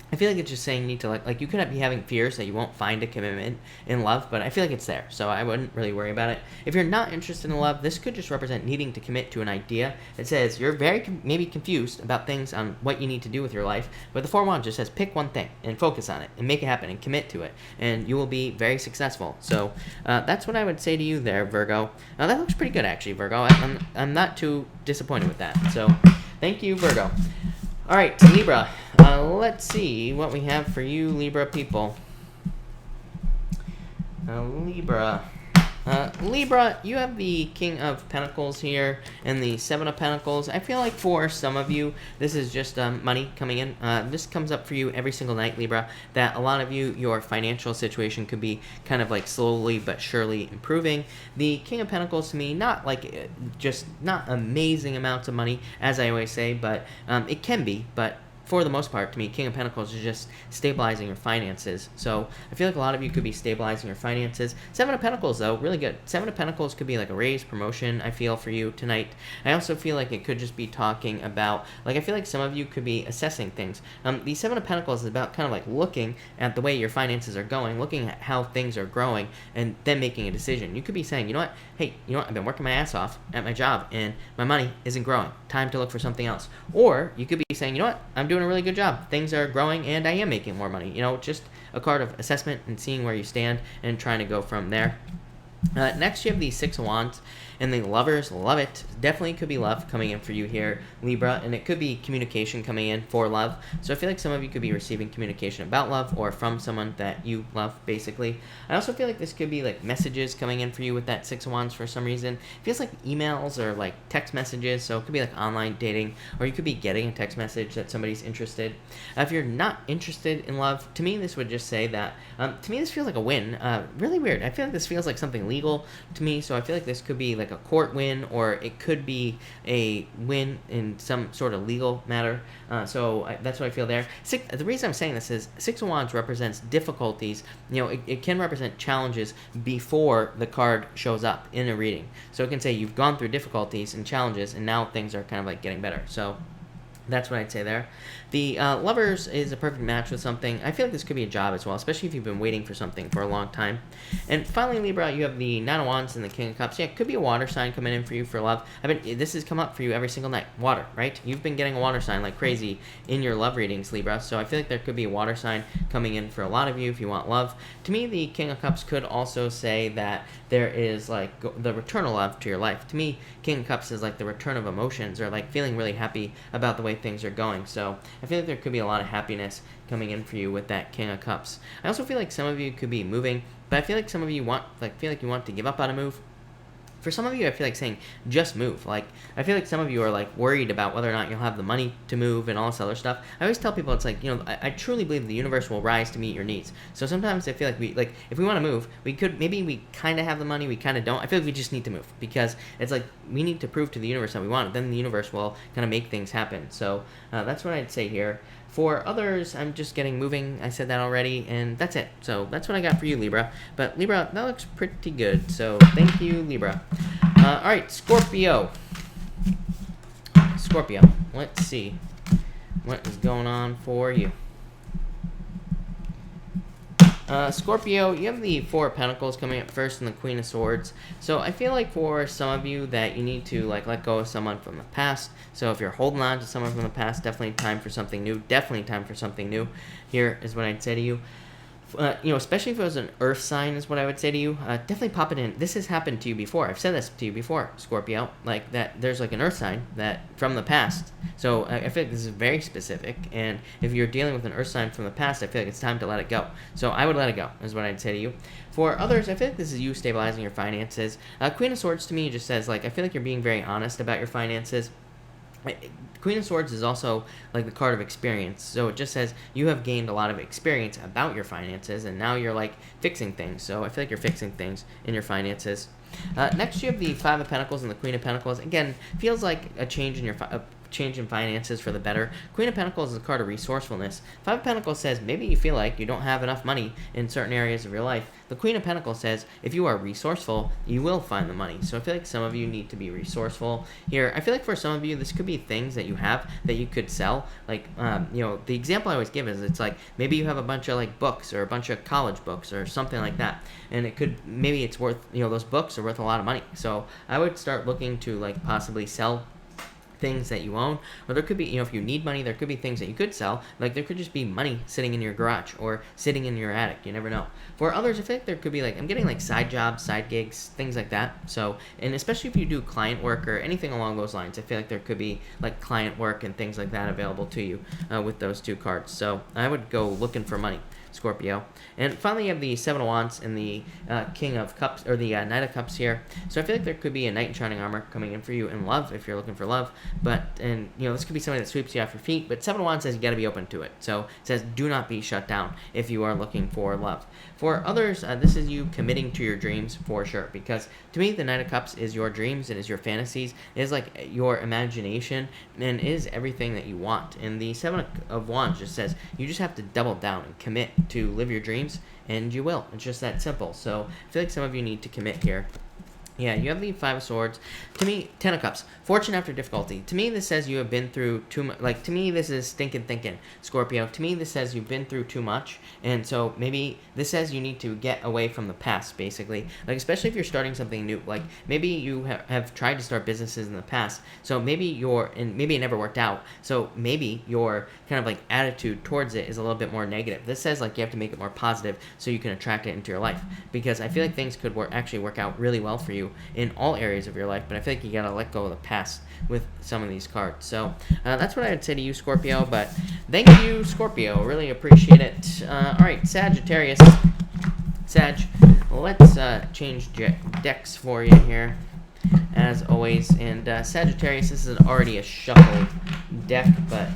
I feel like it's just saying you need to like you could be having fears that you won't find a commitment in love, but I feel like it's there, so I wouldn't really worry about it. If you're not interested in love, this could just represent needing to commit to an idea. It says you're very maybe confused about things on what you need to do with your life, but the Four of Wands just says pick one thing and focus on it and make it happen and commit to it, and you will be very successful. So that's what I would say to you there, Virgo. Now that looks pretty good actually, Virgo. I'm not too disappointed with that. So thank you, Virgo. All right, Libra. Let's see what we have for you, Libra people. Libra, you have the King of Pentacles here and the Seven of Pentacles. I feel like for some of you, this is just money coming in. This comes up for you every single night, Libra, that a lot of you, your financial situation could be kind of like slowly but surely improving. The King of Pentacles, to me, not like just not amazing amounts of money, as I always say, but it can be, but for the most part, to me, King of Pentacles is just stabilizing your finances. So I feel like a lot of you could be stabilizing your finances. Seven of Pentacles, though, really good. Seven of Pentacles could be like a raise, promotion, I feel, for you tonight. I also feel like it could just be talking about, like, I feel like some of you could be assessing things. The Seven of Pentacles is about kind of like looking at the way your finances are going, looking at how things are growing, and then making a decision. You could be saying, you know what, hey, you know what, I've been working my ass off at my job, and my money isn't growing. Time to look for something else. Or you could be saying, you know what, I'm doing doing a really good job. Things are growing, and I am making more money. You know, just a card of assessment and seeing where you stand and trying to go from there. Next, you have the Six of Wands, and the Lovers. Love it. Definitely could be love coming in for you here, Libra, and it could be communication coming in for love. So I feel like some of you could be receiving communication about love or from someone that you love, basically. I also feel like this could be like messages coming in for you with that Six of Wands for some reason. It feels like emails or like text messages, so it could be like online dating, or you could be getting a text message that somebody's interested. If you're not interested in love, to me this would just say that, to me this feels like a win. Really weird. I feel like this feels like something legal to me, so I feel like this could be like a court win, or it could be a win in some sort of legal matter. That's what I feel there. The reason I'm saying this is Six of Wands represents difficulties. You know, it can represent challenges before the card shows up in a reading. So it can say you've gone through difficulties and challenges, and now things are kind of like getting better. So that's what I'd say there. The Lovers is a perfect match with something. I feel like this could be a job as well, especially if you've been waiting for something for a long time. And finally, Libra, you have the Nine of Wands and the King of Cups. Yeah, it could be a water sign coming in for you for love. This has come up for you every single night. Water, right? You've been getting a water sign like crazy in your love readings, Libra. So I feel like there could be a water sign coming in for a lot of you if you want love. To me, the King of Cups could also say that there is like the return of love to your life. To me, King of Cups is like the return of emotions, or like feeling really happy about the way things are going. So I feel like there could be a lot of happiness coming in for you with that King of Cups. I also feel like some of you could be moving, but I feel like some of you feel like you want to give up on a move. For some of you, I feel like saying just move. Like, I feel like some of you are like worried about whether or not you'll have the money to move and all this other stuff. I always tell people, it's like, you know, I truly believe the universe will rise to meet your needs. So sometimes I feel like if we want to move, we kind of have the money, we kind of don't. I feel like we just need to move, because it's like we need to prove to the universe that we want it. Then the universe will kind of make things happen. So that's what I'd say here. For others, I'm just getting moving. I said that already, and that's it. So that's what I got for you, Libra. But Libra, that looks pretty good. So thank you, Libra. All right, Scorpio. Scorpio, let's see what is going on for you. Scorpio, you have the Four of Pentacles coming up first and the Queen of Swords. So I feel like for some of you that you need to like let go of someone from the past. So if you're holding on to someone from the past, definitely time for something new. Definitely time for something new. Here is what I'd say to you. You know, especially if it was an earth sign, is what I would say to you. Definitely pop it in. This has happened to you before. I've said this to you before, Scorpio. Like that, there's like an earth sign that from the past. So I feel like this is very specific. And if you're dealing with an earth sign from the past, I feel like it's time to let it go. So I would let it go, is what I'd say to you. For others, I feel like this is you stabilizing your finances. Queen of Swords to me just says, like, I feel like you're being very honest about your finances. Queen of Swords is also like the card of experience, so it just says you have gained a lot of experience about your finances, and now you're like fixing things. So I feel like you're fixing things in your finances. Next, you have the Five of Pentacles and the Queen of Pentacles. Again, feels like a change in your change in finances for the better. Queen of Pentacles is a card of resourcefulness. Five of Pentacles says maybe you feel like you don't have enough money in certain areas of your life. The Queen of Pentacles says if you are resourceful, you will find the money. So I feel like some of you need to be resourceful here. I feel like for some of you, this could be things that you have that you could sell. Like, you know, the example I always give is it's like maybe you have a bunch of like books or a bunch of college books or something like that. And it could, maybe it's worth, you know, those books are worth a lot of money. So I would start looking to like possibly sell things that you own, or there could be, you know, if you need money, there could be things that you could sell. Like there could just be money sitting in your garage or sitting in your attic. You never know. For others, I think there could be like, I'm getting like side jobs, side gigs, things like that. So, and especially if you do client work or anything along those lines, I feel like there could be like client work and things like that available to you with those two cards. So I would go looking for money, Scorpio. And finally, you have the Seven of Wands and the King of Cups, or the Knight of Cups here. So I feel like there could be a Knight in Shining Armor coming in for you in love if you're looking for love. But, and you know, this could be somebody that sweeps you off your feet. But Seven of Wands says you got to be open to it. So it says do not be shut down if you are looking for love. For others, this is you committing to your dreams for sure. Because to me, the Knight of Cups is your dreams. It is your fantasies. It is like your imagination, and it is everything that you want. And the Seven of Wands just says you just have to double down and commit to live your dreams, and you will. It's just that simple. So I feel like some of you need to commit here. Yeah, you have the Five of Swords. To me, Ten of Cups. Fortune after difficulty. To me, this says you have been through too much. Like, to me, this is stinking thinking, Scorpio. To me, this says you've been through too much. And so maybe this says you need to get away from the past, basically. Like, especially if you're starting something new. Like, maybe you have tried to start businesses in the past. So maybe maybe it never worked out. So maybe your kind of like attitude towards it is a little bit more negative. This says like you have to make it more positive so you can attract it into your life. Because I feel like things could actually work out really well for you in all areas of your life, but I feel like you gotta let go of the past with some of these cards. So that's what I would say to you, Scorpio. But thank you, Scorpio. Really appreciate it. All right, Sagittarius. Sag, let's change decks for you here, as always. And Sagittarius, this is already a shuffled deck, but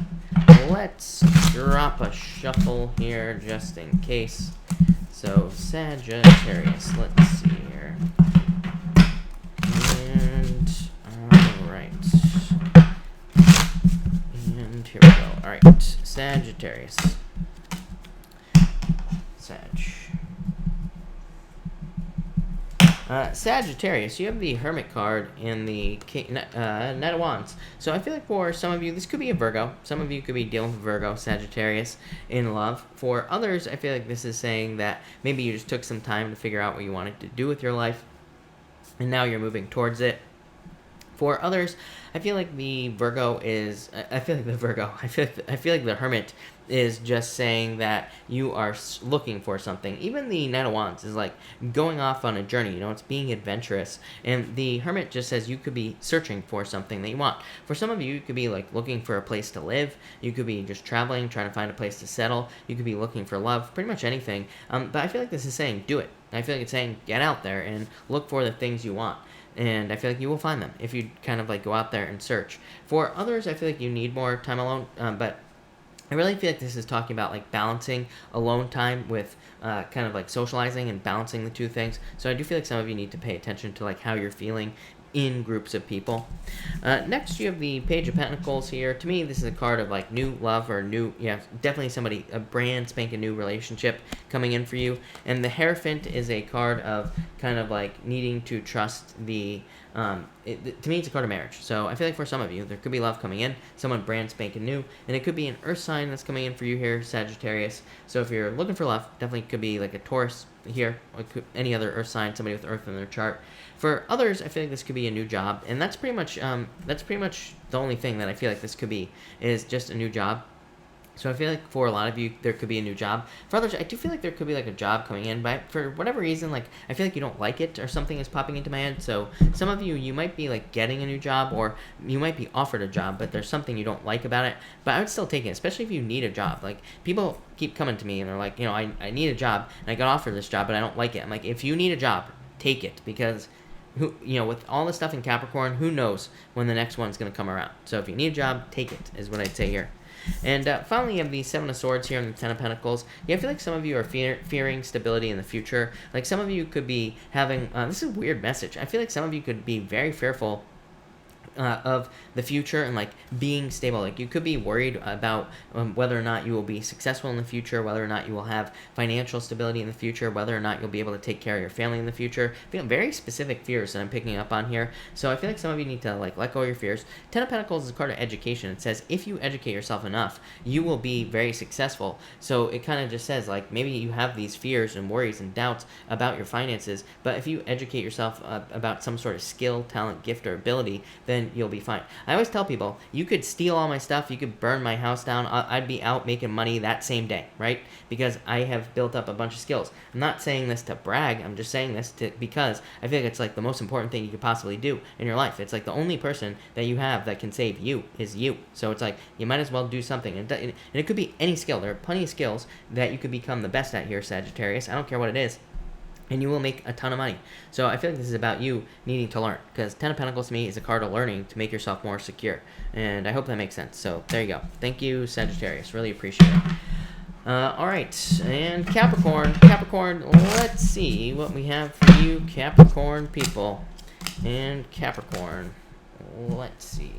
let's drop a shuffle here just in case. So Sagittarius, let's see here. And alright. And here we go. Alright, Sagittarius. Sagittarius, you have the Hermit card and the Knight of Wands. So I feel like for some of you, this could be a Virgo. Some of you could be dealing with Virgo, Sagittarius, in love. For others, I feel like this is saying that maybe you just took some time to figure out what you wanted to do with your life, and now you're moving towards it. For others, I feel like the Virgo is. I feel like the Hermit is just saying that you are looking for something. Even the Knight of Wands is like going off on a journey. You know, it's being adventurous. And the Hermit just says you could be searching for something that you want. For some of you, you could be like looking for a place to live. You could be just traveling, trying to find a place to settle. You could be looking for love. Pretty much anything. But I feel like this is saying do it. I feel like it's saying get out there and look for the things you want. And I feel like you will find them if you kind of like go out there and search. For others, I feel like you need more time alone, but I really feel like this is talking about like balancing alone time with kind of like socializing and balancing the two things. So I do feel like some of you need to pay attention to like how you're feeling in groups of people. Next, you have the Page of Pentacles here. To me, this is a card of like new love or new, definitely a brand spanking new relationship coming in for you. And the Hierophant is a card of kind of like needing to trust the, to me, it's a card of marriage. So I feel like for some of you, there could be love coming in, someone brand spanking new, and it could be an earth sign that's coming in for you here, Sagittarius. So if you're looking for love, definitely could be like a Taurus here, or any other earth sign, somebody with earth in their chart. For others, I feel like this could be a new job, and that's pretty much the only thing that I feel like this could be, is just a new job. So I feel like for a lot of you, there could be a new job. For others, I do feel like there could be like a job coming in, but for whatever reason, like I feel like you don't like it or something is popping into my head. So some of you, you might be like getting a new job, or you might be offered a job, but there's something you don't like about it. But I would still take it, especially if you need a job. Like people keep coming to me and they're like, you know, I need a job and I got offered this job, but I don't like it. I'm like, if you need a job, take it, because with all the stuff in Capricorn, who knows when the next one's going to come around. So if you need a job, take it, is what I'd say here. And finally, you have the Seven of Swords here and the Ten of Pentacles. Yeah, I feel like some of you are fearing stability in the future. Like some of you could be having, this is a weird message. I feel like some of you could be very fearful of the future and like being stable. Like you could be worried about whether or not you will be successful in the future, whether or not you will have financial stability in the future, whether or not you'll be able to take care of your family in the future. I feel very specific fears that I'm picking up on here. So I feel like some of you need to like let go of your fears. Ten of Pentacles is a card of education. It says if you educate yourself enough, you will be very successful. So it kind of just says like maybe you have these fears and worries and doubts about your finances, but if you educate yourself about some sort of skill, talent, gift, or ability, then you'll be fine. I always tell people, you could steal all my stuff, you could burn my house down, I'd be out making money that same day, right? Because I have built up a bunch of skills. I'm not saying this to brag, I'm just saying this because I feel like it's like the most important thing you could possibly do in your life. It's like the only person that you have that can save you is you. So it's like, you might as well do something. And it could be any skill. There are plenty of skills that you could become the best at here, Sagittarius. I don't care what it is. And you will make a ton of money. So I feel like this is about you needing to learn, because Ten of Pentacles to me is a card of learning to make yourself more secure. And I hope that makes sense. So there you go. Thank you, Sagittarius. Really appreciate it. All right, and Capricorn. Capricorn, let's see what we have for you, Capricorn people. And Capricorn, let's see.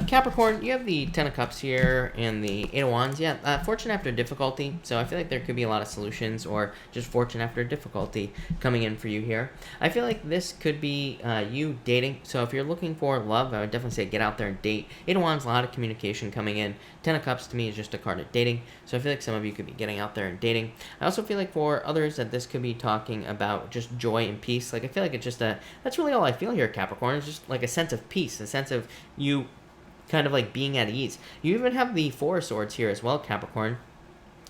Capricorn, you have the Ten of Cups here and the Eight of Wands. Yeah, fortune after difficulty. So I feel like there could be a lot of solutions or just fortune after difficulty coming in for you here. I feel like this could be you dating. So if you're looking for love, I would definitely say get out there and date. Eight of Wands, a lot of communication coming in. Ten of Cups to me is just a card of dating. So I feel like some of you could be getting out there and dating. I also feel like for others that this could be talking about just joy and peace. Like I feel like it's just that's really all I feel here, Capricorn. It's just like a sense of peace, a sense of you kind of like being at ease. You even have the Four of Swords here as well, Capricorn,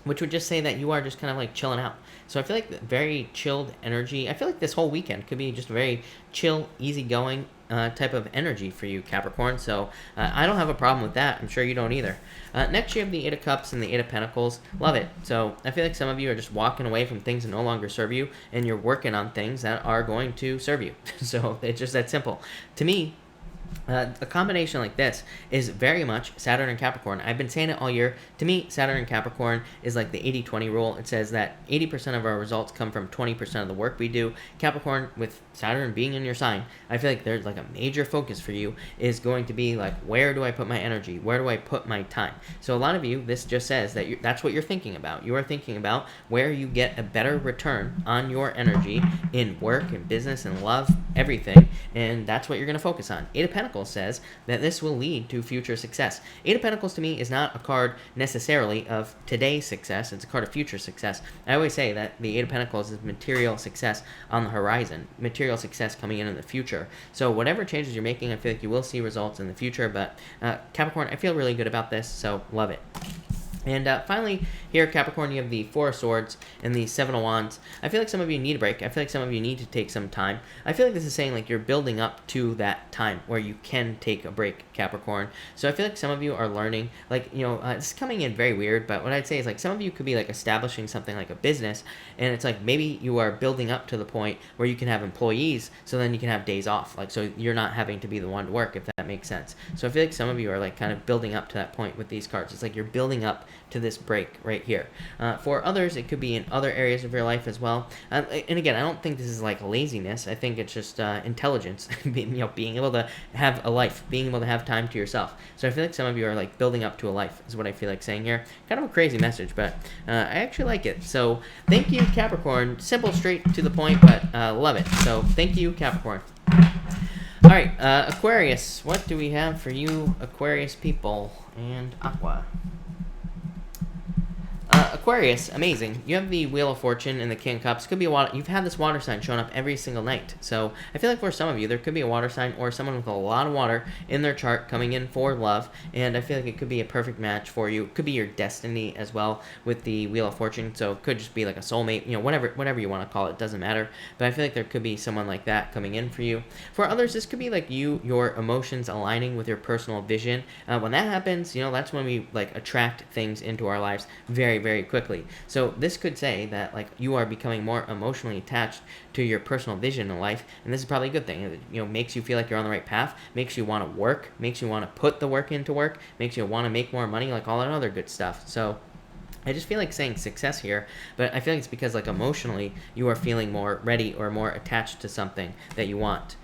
which would just say that you are just kind of like chilling out. So I feel like very chilled energy. I feel like this whole weekend could be just a very chill, easygoing type of energy for you, Capricorn. So I don't have a problem with that. I'm sure you don't either. Next, you have the Eight of Cups and the Eight of Pentacles. Love it. So I feel like some of you are just walking away from things that no longer serve you, and you're working on things that are going to serve you. So it's just that simple. To me, a combination like this is very much Saturn and Capricorn. I've been saying it all year. To me, Saturn and Capricorn is like the 80-20 rule. It says that 80% of our results come from 20% of the work we do. Capricorn, with Saturn being in your sign, I feel like there's like a major focus for you is going to be like, where do I put my energy? Where do I put my time? So a lot of you, this just says that that's what you're thinking about. You are thinking about where you get a better return on your energy in work and business and love, everything. And that's what you're going to focus on. Eight of Pentacles says that this will lead to future success. Eight of Pentacles to me is not a card necessarily of today's success. It's a card of future success. I always say that the Eight of Pentacles is material success on the horizon, material success coming in the future. So whatever changes you're making, I feel like you will see results in the future. But Capricorn, I feel really good about this, so love it. And finally, here, Capricorn, you have the Four of Swords and the Seven of Wands. I feel like some of you need a break. I feel like some of you need to take some time. I feel like this is saying like you're building up to that time where you can take a break, Capricorn. So I feel like some of you are learning, like, you know, it's coming in very weird, but what I'd say is like some of you could be like establishing something like a business, and it's like maybe you are building up to the point where you can have employees, so then you can have days off. Like, so you're not having to be the one to work, if that makes sense. So I feel like some of you are like kind of building up to that point with these cards. It's like you're building up to this break right here. For others, it could be in other areas of your life as well. And again, I don't think this is like laziness. I think it's just intelligence, being able to have a life, being able to have time to yourself. So I feel like some of you are like building up to a life is what I feel like saying here. Kind of a crazy message, but I actually like it. So thank you, Capricorn. Simple, straight to the point, but love it. So thank you, Capricorn. All right, Aquarius. What do we have for you, Aquarius people and Aqua? Aquarius, amazing. You have the Wheel of Fortune and the King of Cups. Could be a water. You've had this water sign showing up every single night. So I feel like for some of you, there could be a water sign or someone with a lot of water in their chart coming in for love. And I feel like it could be a perfect match for you. It could be your destiny as well with the Wheel of Fortune. So it could just be like a soulmate, you know, whatever you want to call it. Doesn't matter. But I feel like there could be someone like that coming in for you. For others, this could be like your emotions aligning with your personal vision. When that happens, you know, that's when we like attract things into our lives very, very quickly. So this could say that like you are becoming more emotionally attached to your personal vision in life, and this is probably a good thing. It, you know, makes you feel like you're on the right path, makes you want to work, makes you want to put the work into work, makes you want to make more money, like all that other good stuff. So I just feel like saying success here, but I feel like it's because like emotionally you are feeling more ready or more attached to something that you want.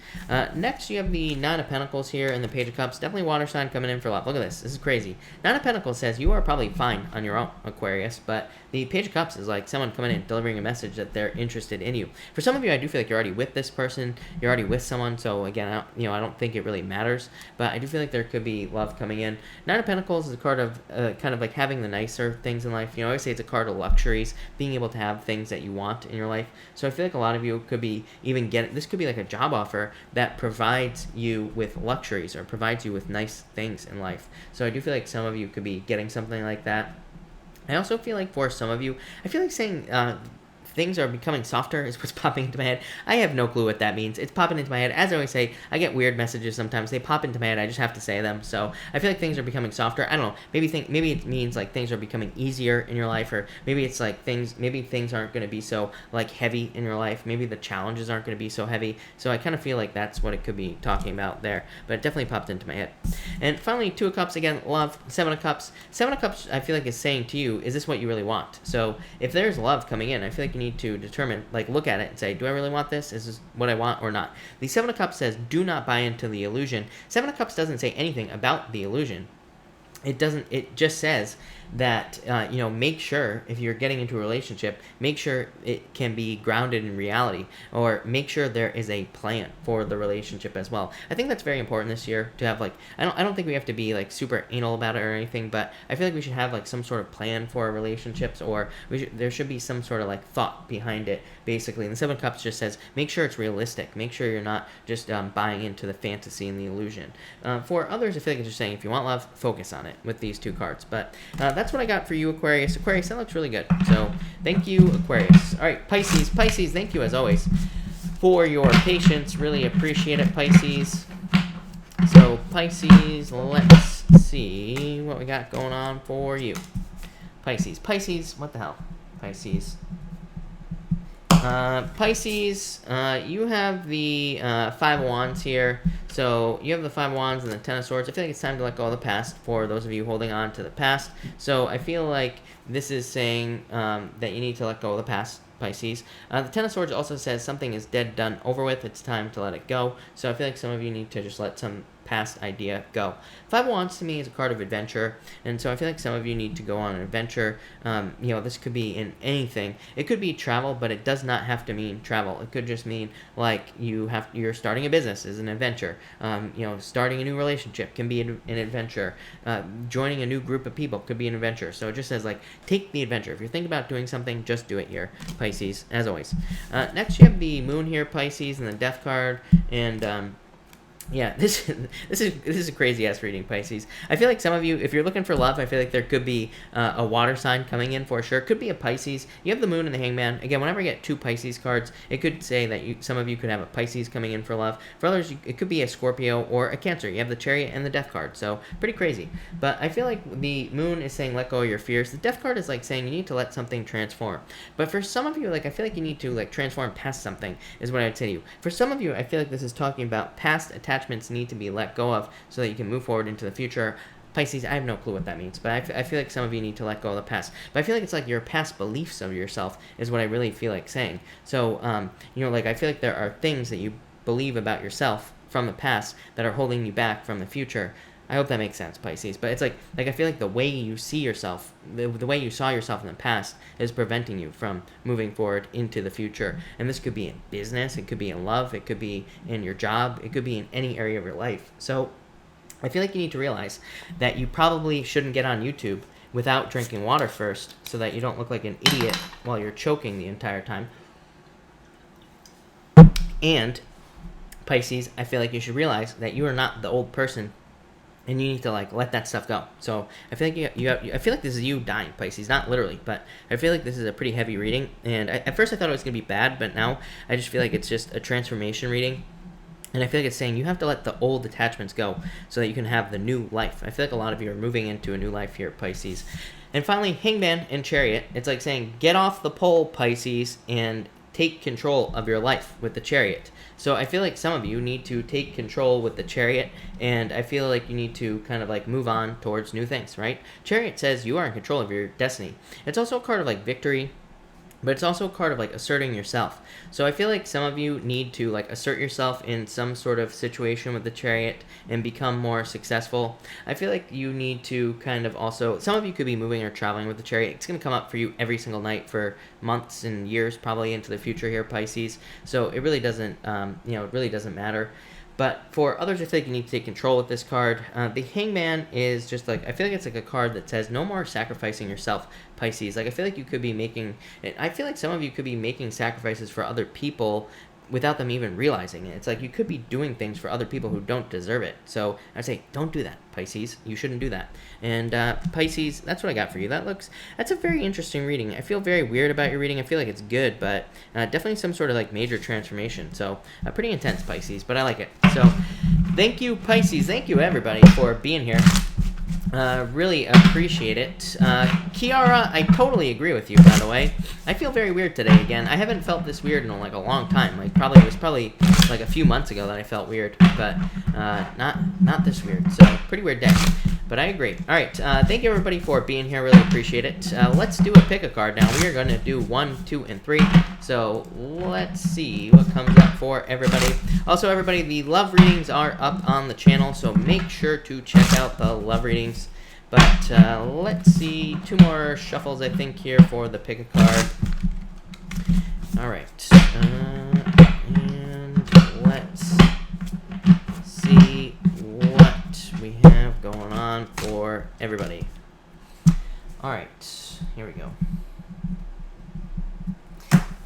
Next, you have the Nine of Pentacles here and the Page of Cups. Definitely water sign coming in for love. Look at this. This is crazy. Nine of Pentacles says you are probably fine on your own, Aquarius, but the Page of Cups is like someone coming in, delivering a message that they're interested in you. For some of you, I do feel like you're already with this person. You're already with someone, so again, I don't think it really matters, but I do feel like there could be love coming in. Nine of Pentacles is a card of kind of like having the nicer things in life. You know, I always say it's a card of luxuries, being able to have things that you want in your life. So I feel like a lot of you could be even getting, this could be like a job offer that provides you with luxuries or provides you with nice things in life. So I do feel like some of you could be getting something like that. I also feel like for some of you, I feel like saying things are becoming softer is what's popping into my head. I have no clue what that means. It's popping into my head. As I always say, I get weird messages sometimes. They pop into my head. I just have to say them. So I feel like things are becoming softer. I don't know. Maybe it means like things are becoming easier in your life, or maybe it's like maybe things aren't going to be so like heavy in your life. Maybe the challenges aren't going to be so heavy. So I kind of feel like that's what it could be talking about there. But it definitely popped into my head. And finally, Two of Cups again. Love. Seven of Cups. Seven of Cups, I feel like is saying to you, is this what you really want? So if there's love coming in, I feel like you need need to determine, like, look at it and say, do I really want this? Is this what I want or not? The Seven of Cups says, do not buy into the illusion. Seven of Cups doesn't say anything about the illusion. It just says that, make sure if you're getting into a relationship, make sure it can be grounded in reality, or make sure there is a plan for the relationship as well. I think that's very important this year to have, like, I don't think we have to be, like, super anal about it or anything, but I feel like we should have, like, some sort of plan for our relationships, or there should be some sort of, like, thought behind it, basically. And the Seven of Cups just says, make sure it's realistic. Make sure you're not just buying into the fantasy and the illusion. For others, I feel like it's just saying, if you want love, focus on it with these two cards. But that's what I got for you, Aquarius. Aquarius, that looks really good. So thank you, Aquarius. All right, Pisces. Pisces, thank you as always for your patience. Really appreciate it, Pisces. So Pisces, let's see what we got going on for you. Pisces. Pisces, what the hell? Pisces. Pisces, you have the Five of Wands here. So you have the Five of Wands and the Ten of Swords. I feel like it's time to let go of the past for those of you holding on to the past. So I feel like this is saying that you need to let go of the past, Pisces. The Ten of Swords also says something is dead, done, over with. It's time to let it go. So I feel like some of you need to just let some past idea go. Five of Wands to me is a card of adventure, and so I feel like some of you need to go on an adventure. This could be in anything. It could be travel, but it does not have to mean travel. It could just mean like you're starting a business is an adventure. Starting a new relationship can be an adventure. Joining a new group of people could be an adventure. So it just says, like, take the adventure. If you're thinking about doing something, just do it here, Pisces, as always. Next you have the Moon here, Pisces, and the Death card, and yeah, this is a crazy ass reading, Pisces. I feel like some of you, if you're looking for love, I feel like there could be a water sign coming in for sure. It could be a Pisces. You have the Moon and the Hangman. Again, whenever I get two Pisces cards, it could say that some of you could have a Pisces coming in for love. For others, it could be a Scorpio or a Cancer. You have the Chariot and the Death card, so pretty crazy. But I feel like the Moon is saying let go of your fears. The Death card is like saying you need to let something transform. But for some of you, like, I feel like you need to, like, transform past something is what I would say to you. For some of you, I feel like this is talking about past attachments need to be let go of so that you can move forward into the future. Pisces, I have no clue what that means, but I feel like some of you need to let go of the past. But I feel like it's like your past beliefs of yourself is what I really feel like saying. So, I feel like there are things that you believe about yourself from the past that are holding you back from the future. I hope that makes sense, Pisces. But it's like I feel like the way you see yourself, the way you saw yourself in the past is preventing you from moving forward into the future. And this could be in business, it could be in love, it could be in your job, it could be in any area of your life. So I feel like you need to realize that you probably shouldn't get on YouTube without drinking water first so that you don't look like an idiot while you're choking the entire time. And Pisces, I feel like you should realize that you are not the old person, and you need to, like, let that stuff go. So I feel like I feel like this is you dying, Pisces. Not literally, but I feel like this is a pretty heavy reading. And at first I thought it was going to be bad, but now I just feel like it's just a transformation reading. And I feel like it's saying you have to let the old attachments go so that you can have the new life. I feel like a lot of you are moving into a new life here, Pisces. And finally, Hangman and Chariot. It's like saying, get off the pole, Pisces, and take control of your life with the Chariot. So I feel like some of you need to take control with the Chariot, and I feel like you need to kind of, like, move on towards new things, right? Chariot says you are in control of your destiny. It's also a card of, like, victory, but it's also a card of, like, asserting yourself. So I feel like some of you need to, like, assert yourself in some sort of situation with the Chariot and become more successful. I feel like you need to kind of also, some of you could be moving or traveling with the Chariot. It's going to come up for you every single night for months and years probably into the future here, Pisces. So it really doesn't, it really doesn't matter. But for others, I feel like you need to take control with this card. The Hangman is just like, I feel like it's like a card that says no more sacrificing yourself, Pisces. Like, I feel like you could be making, I feel like some of you could be making sacrifices for other people without them even realizing it. It's like you could be doing things for other people who don't deserve it. So I say, don't do that, Pisces. You shouldn't do that. And Pisces, that's what I got for you. That's a very interesting reading. I feel very weird about your reading. I feel like it's good, but definitely some sort of, like, major transformation. So pretty intense, Pisces, but I like it. So thank you, Pisces. Thank you, everybody, for being here. Really appreciate it. Kiara, I totally agree with you, by the way. I feel very weird today again. I haven't felt this weird in, like, a long time. Like, it was probably like a few months ago that I felt weird, but not this weird. So pretty weird day. But I agree. All right, thank you everybody for being here. Really appreciate it. Let's do a pick a card now. We are going to do 1, 2, and 3. So let's see what comes up for everybody. Also, everybody, the love readings are up on the channel, so make sure to check out the love readings. But let's see, 2 more shuffles, I think, here for the pick a card. All right, and let's see what we have going on for everybody. All right, here we go.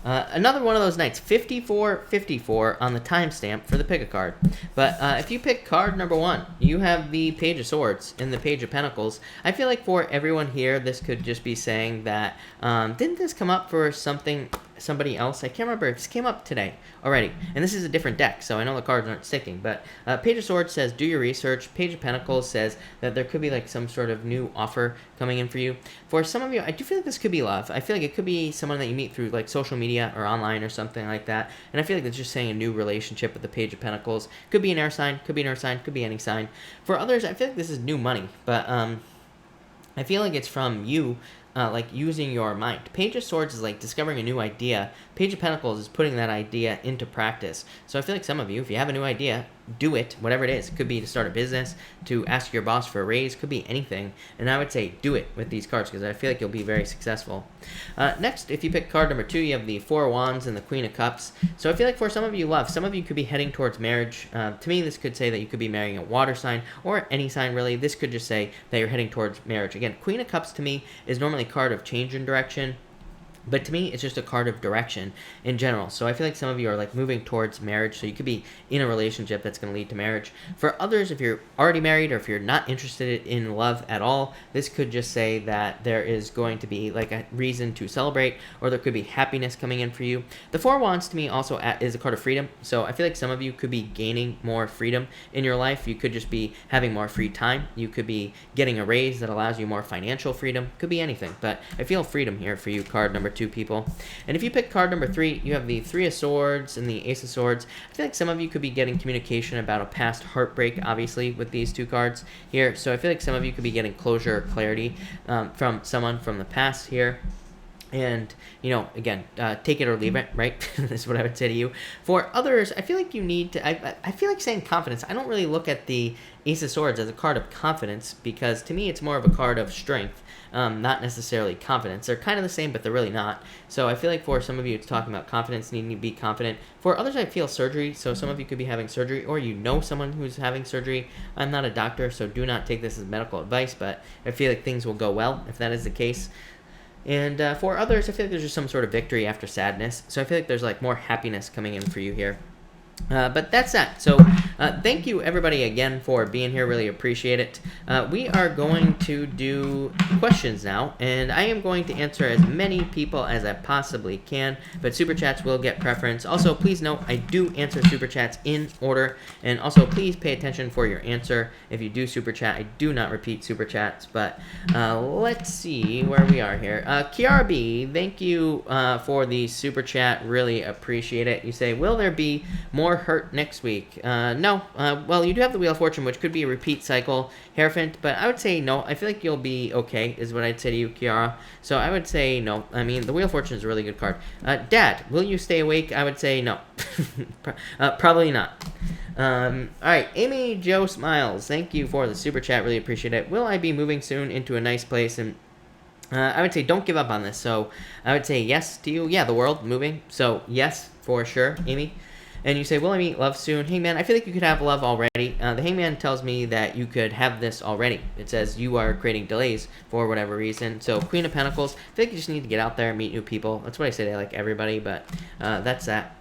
Another one of those nights, 54-54 on the timestamp for the pick a card. But if you pick card number 1, you have the Page of Swords and the Page of Pentacles. I feel like for everyone here, this could just be saying that, didn't this come up for somebody else? I can't remember if this came up today already. And this is a different deck, so I know the cards aren't sticking. But Page of Swords says, do your research. Page of Pentacles says that there could be like some sort of new offer coming in for you. For some of you, I do feel like this could be love. I feel like it could be someone that you meet through like social media or online or something like that. And I feel like it's just saying a new relationship with the Page of Pentacles. Could be an air sign, could be an earth sign, could be any sign. For others, I feel like this is new money. But I feel like it's from you, like using your mind. Page of Swords is like discovering a new idea. Page of Pentacles is putting that idea into practice. So I feel like some of you, if you have a new idea, do it, whatever it is. It could be to start a business, to ask your boss for a raise, could be anything. And I would say do it with these cards because I feel like you'll be very successful. Next, if you pick card number 2, you have the 4 of Wands and the Queen of Cups. So I feel like for some of you, love. Some of you could be heading towards marriage. To me, this could say that you could be marrying a water sign or any sign, really. This could just say that you're heading towards marriage. Again, Queen of Cups to me is normally a card of change in direction. But to me, it's just a card of direction in general. So I feel like some of you are like moving towards marriage. So you could be in a relationship that's going to lead to marriage. For others, if you're already married or if you're not interested in love at all, this could just say that there is going to be like a reason to celebrate, or there could be happiness coming in for you. The 4 of Wands to me also is a card of freedom. So I feel like some of you could be gaining more freedom in your life. You could just be having more free time. You could be getting a raise that allows you more financial freedom. Could be anything. But I feel freedom here for you, card number 2, people. And if you pick card number 3, you have the 3 of Swords and the Ace of Swords. I feel like some of you could be getting communication about a past heartbreak, obviously, with these 2 cards here. So I feel like some of you could be getting closure or clarity from someone from the past here. And, you know, again, take it or leave it, right? That's what I would say to you. For others, I feel like you need to, I feel like saying confidence. I don't really look at the Ace of Swords as a card of confidence because to me it's more of a card of strength, not necessarily confidence. They're kind of the same, but they're really not. So I feel like for some of you it's talking about confidence, needing to be confident. For others, I feel surgery. So some of you could be having surgery or you know someone who's having surgery. I'm not a doctor, so do not take this as medical advice, but I feel like things will go well if that is the case. And for others, I feel like there's just some sort of victory after sadness. So I feel like there's like more happiness coming in for you here. But that's that. So thank you everybody again for being here. Really appreciate it. We are going to do questions now, and I am going to answer as many people as I possibly can, but super chats will get preference. Also, please note I do answer super chats in order, and also please pay attention for your answer. If you do super chat, I do not repeat super chats. But let's see where we are here. Kiara B, thank you for the super chat. Really appreciate it. You say, will there be more hurt next week? No. Well, you do have the Wheel of Fortune, which could be a repeat cycle, Hierophant, but I would say no. I feel like you'll be okay, is what I'd say to you, Kiara. So I would say no. I mean, the Wheel of Fortune is a really good card. Dad, will you stay awake? I would say no. Probably not. Alright, Amy Jo Smiles, thank you for the super chat. Really appreciate it. Will I be moving soon into a nice place? And I would say don't give up on this. So I would say yes to you. Yeah, the world moving. So yes, for sure, Amy. And you say, will I meet love soon? Hangman, I feel like you could have love already. The Hangman tells me that you could have this already. It says you are creating delays for whatever reason. So Queen of Pentacles, I feel like you just need to get out there and meet new people. That's what I say to like everybody, but that's that.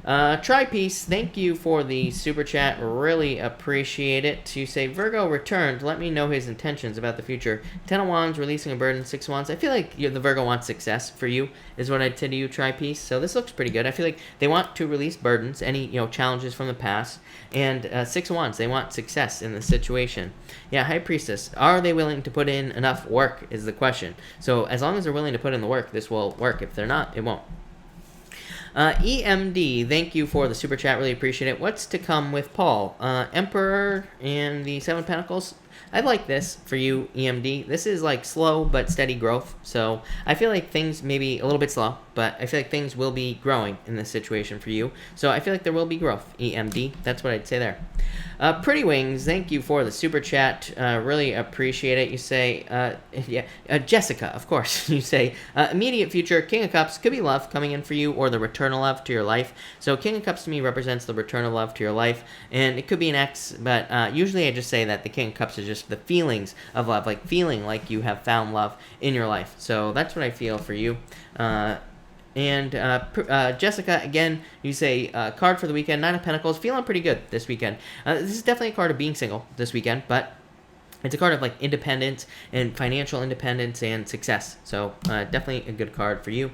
Try Peace, thank you for the super chat. Really appreciate it. You say, Virgo returned. Let me know his intentions about the future. 10 of Wands, releasing a burden. 6 of Wands. I feel like the Virgo wants success for you, is what I'd say to you, Try Peace. So this looks pretty good. I feel like they want to release burdens, any challenges from the past. And 6 of Wands, they want success in the situation. Yeah, High Priestess, are they willing to put in enough work is the question. So as long as they're willing to put in the work, this will work. If they're not, it won't. EMD, thank you for the super chat. Really appreciate it. What's to come with Paul? Emperor and the 7 of Pentacles. I like this for you, EMD. This is like slow but steady growth. So I feel like things may be a little bit slow, but I feel like things will be growing in this situation for you. So I feel like there will be growth, EMD. That's what I'd say there. Pretty Wings, thank you for the super chat. Really appreciate it. You say, Jessica, of course. You say, immediate future, King of Cups could be love coming in for you, or the return of love to your life. So King of Cups to me represents the return of love to your life, and it could be an ex, but usually I just say that the King of Cups is just the feelings of love, like feeling like you have found love in your life. So that's what I feel for you. Jessica, again, you say, card for the weekend, Nine of Pentacles, feeling pretty good this weekend. This is definitely a card of being single this weekend, but it's a card of, like, independence and financial independence and success. So, definitely a good card for you.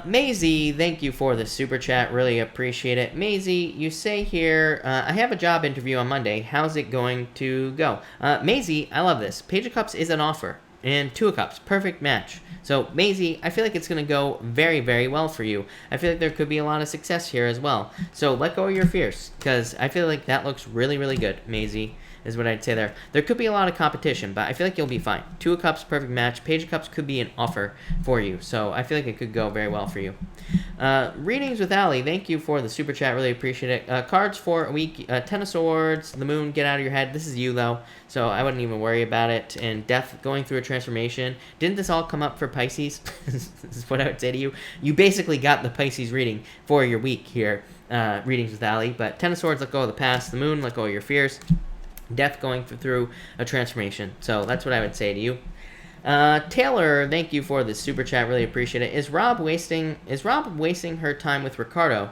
Maisie, thank you for the super chat. Really appreciate it. Maisie, you say here, I have a job interview on Monday. How's it going to go? Maisie, I love this. Page of Cups is an offer. And Two of Cups, perfect match. So, Maisie, I feel like it's going to go very, very well for you. I feel like there could be a lot of success here as well. So, let go of your fears, because I feel like that looks really, really good, Maisie, is what I'd say there. There could be a lot of competition, but I feel like you'll be fine. Two of Cups, perfect match. Page of Cups could be an offer for you. So, I feel like it could go very well for you. Readings with Allie, thank you for the super chat. Really appreciate it. Cards for a week. Ten of Swords, the Moon, get out of your head. This is you, though, so I wouldn't even worry about it. And Death, going through a transformation. Didn't this all come up for Pisces? This is what I would say to you. You basically got the Pisces reading for your week here. Readings with Allie. But Ten of Swords, let go of the past. The Moon, let go of your fears. Death, going through a transformation. So that's what I would say to you. Taylor, thank you for the super chat. Really appreciate it. Is Rob wasting her time with Ricardo?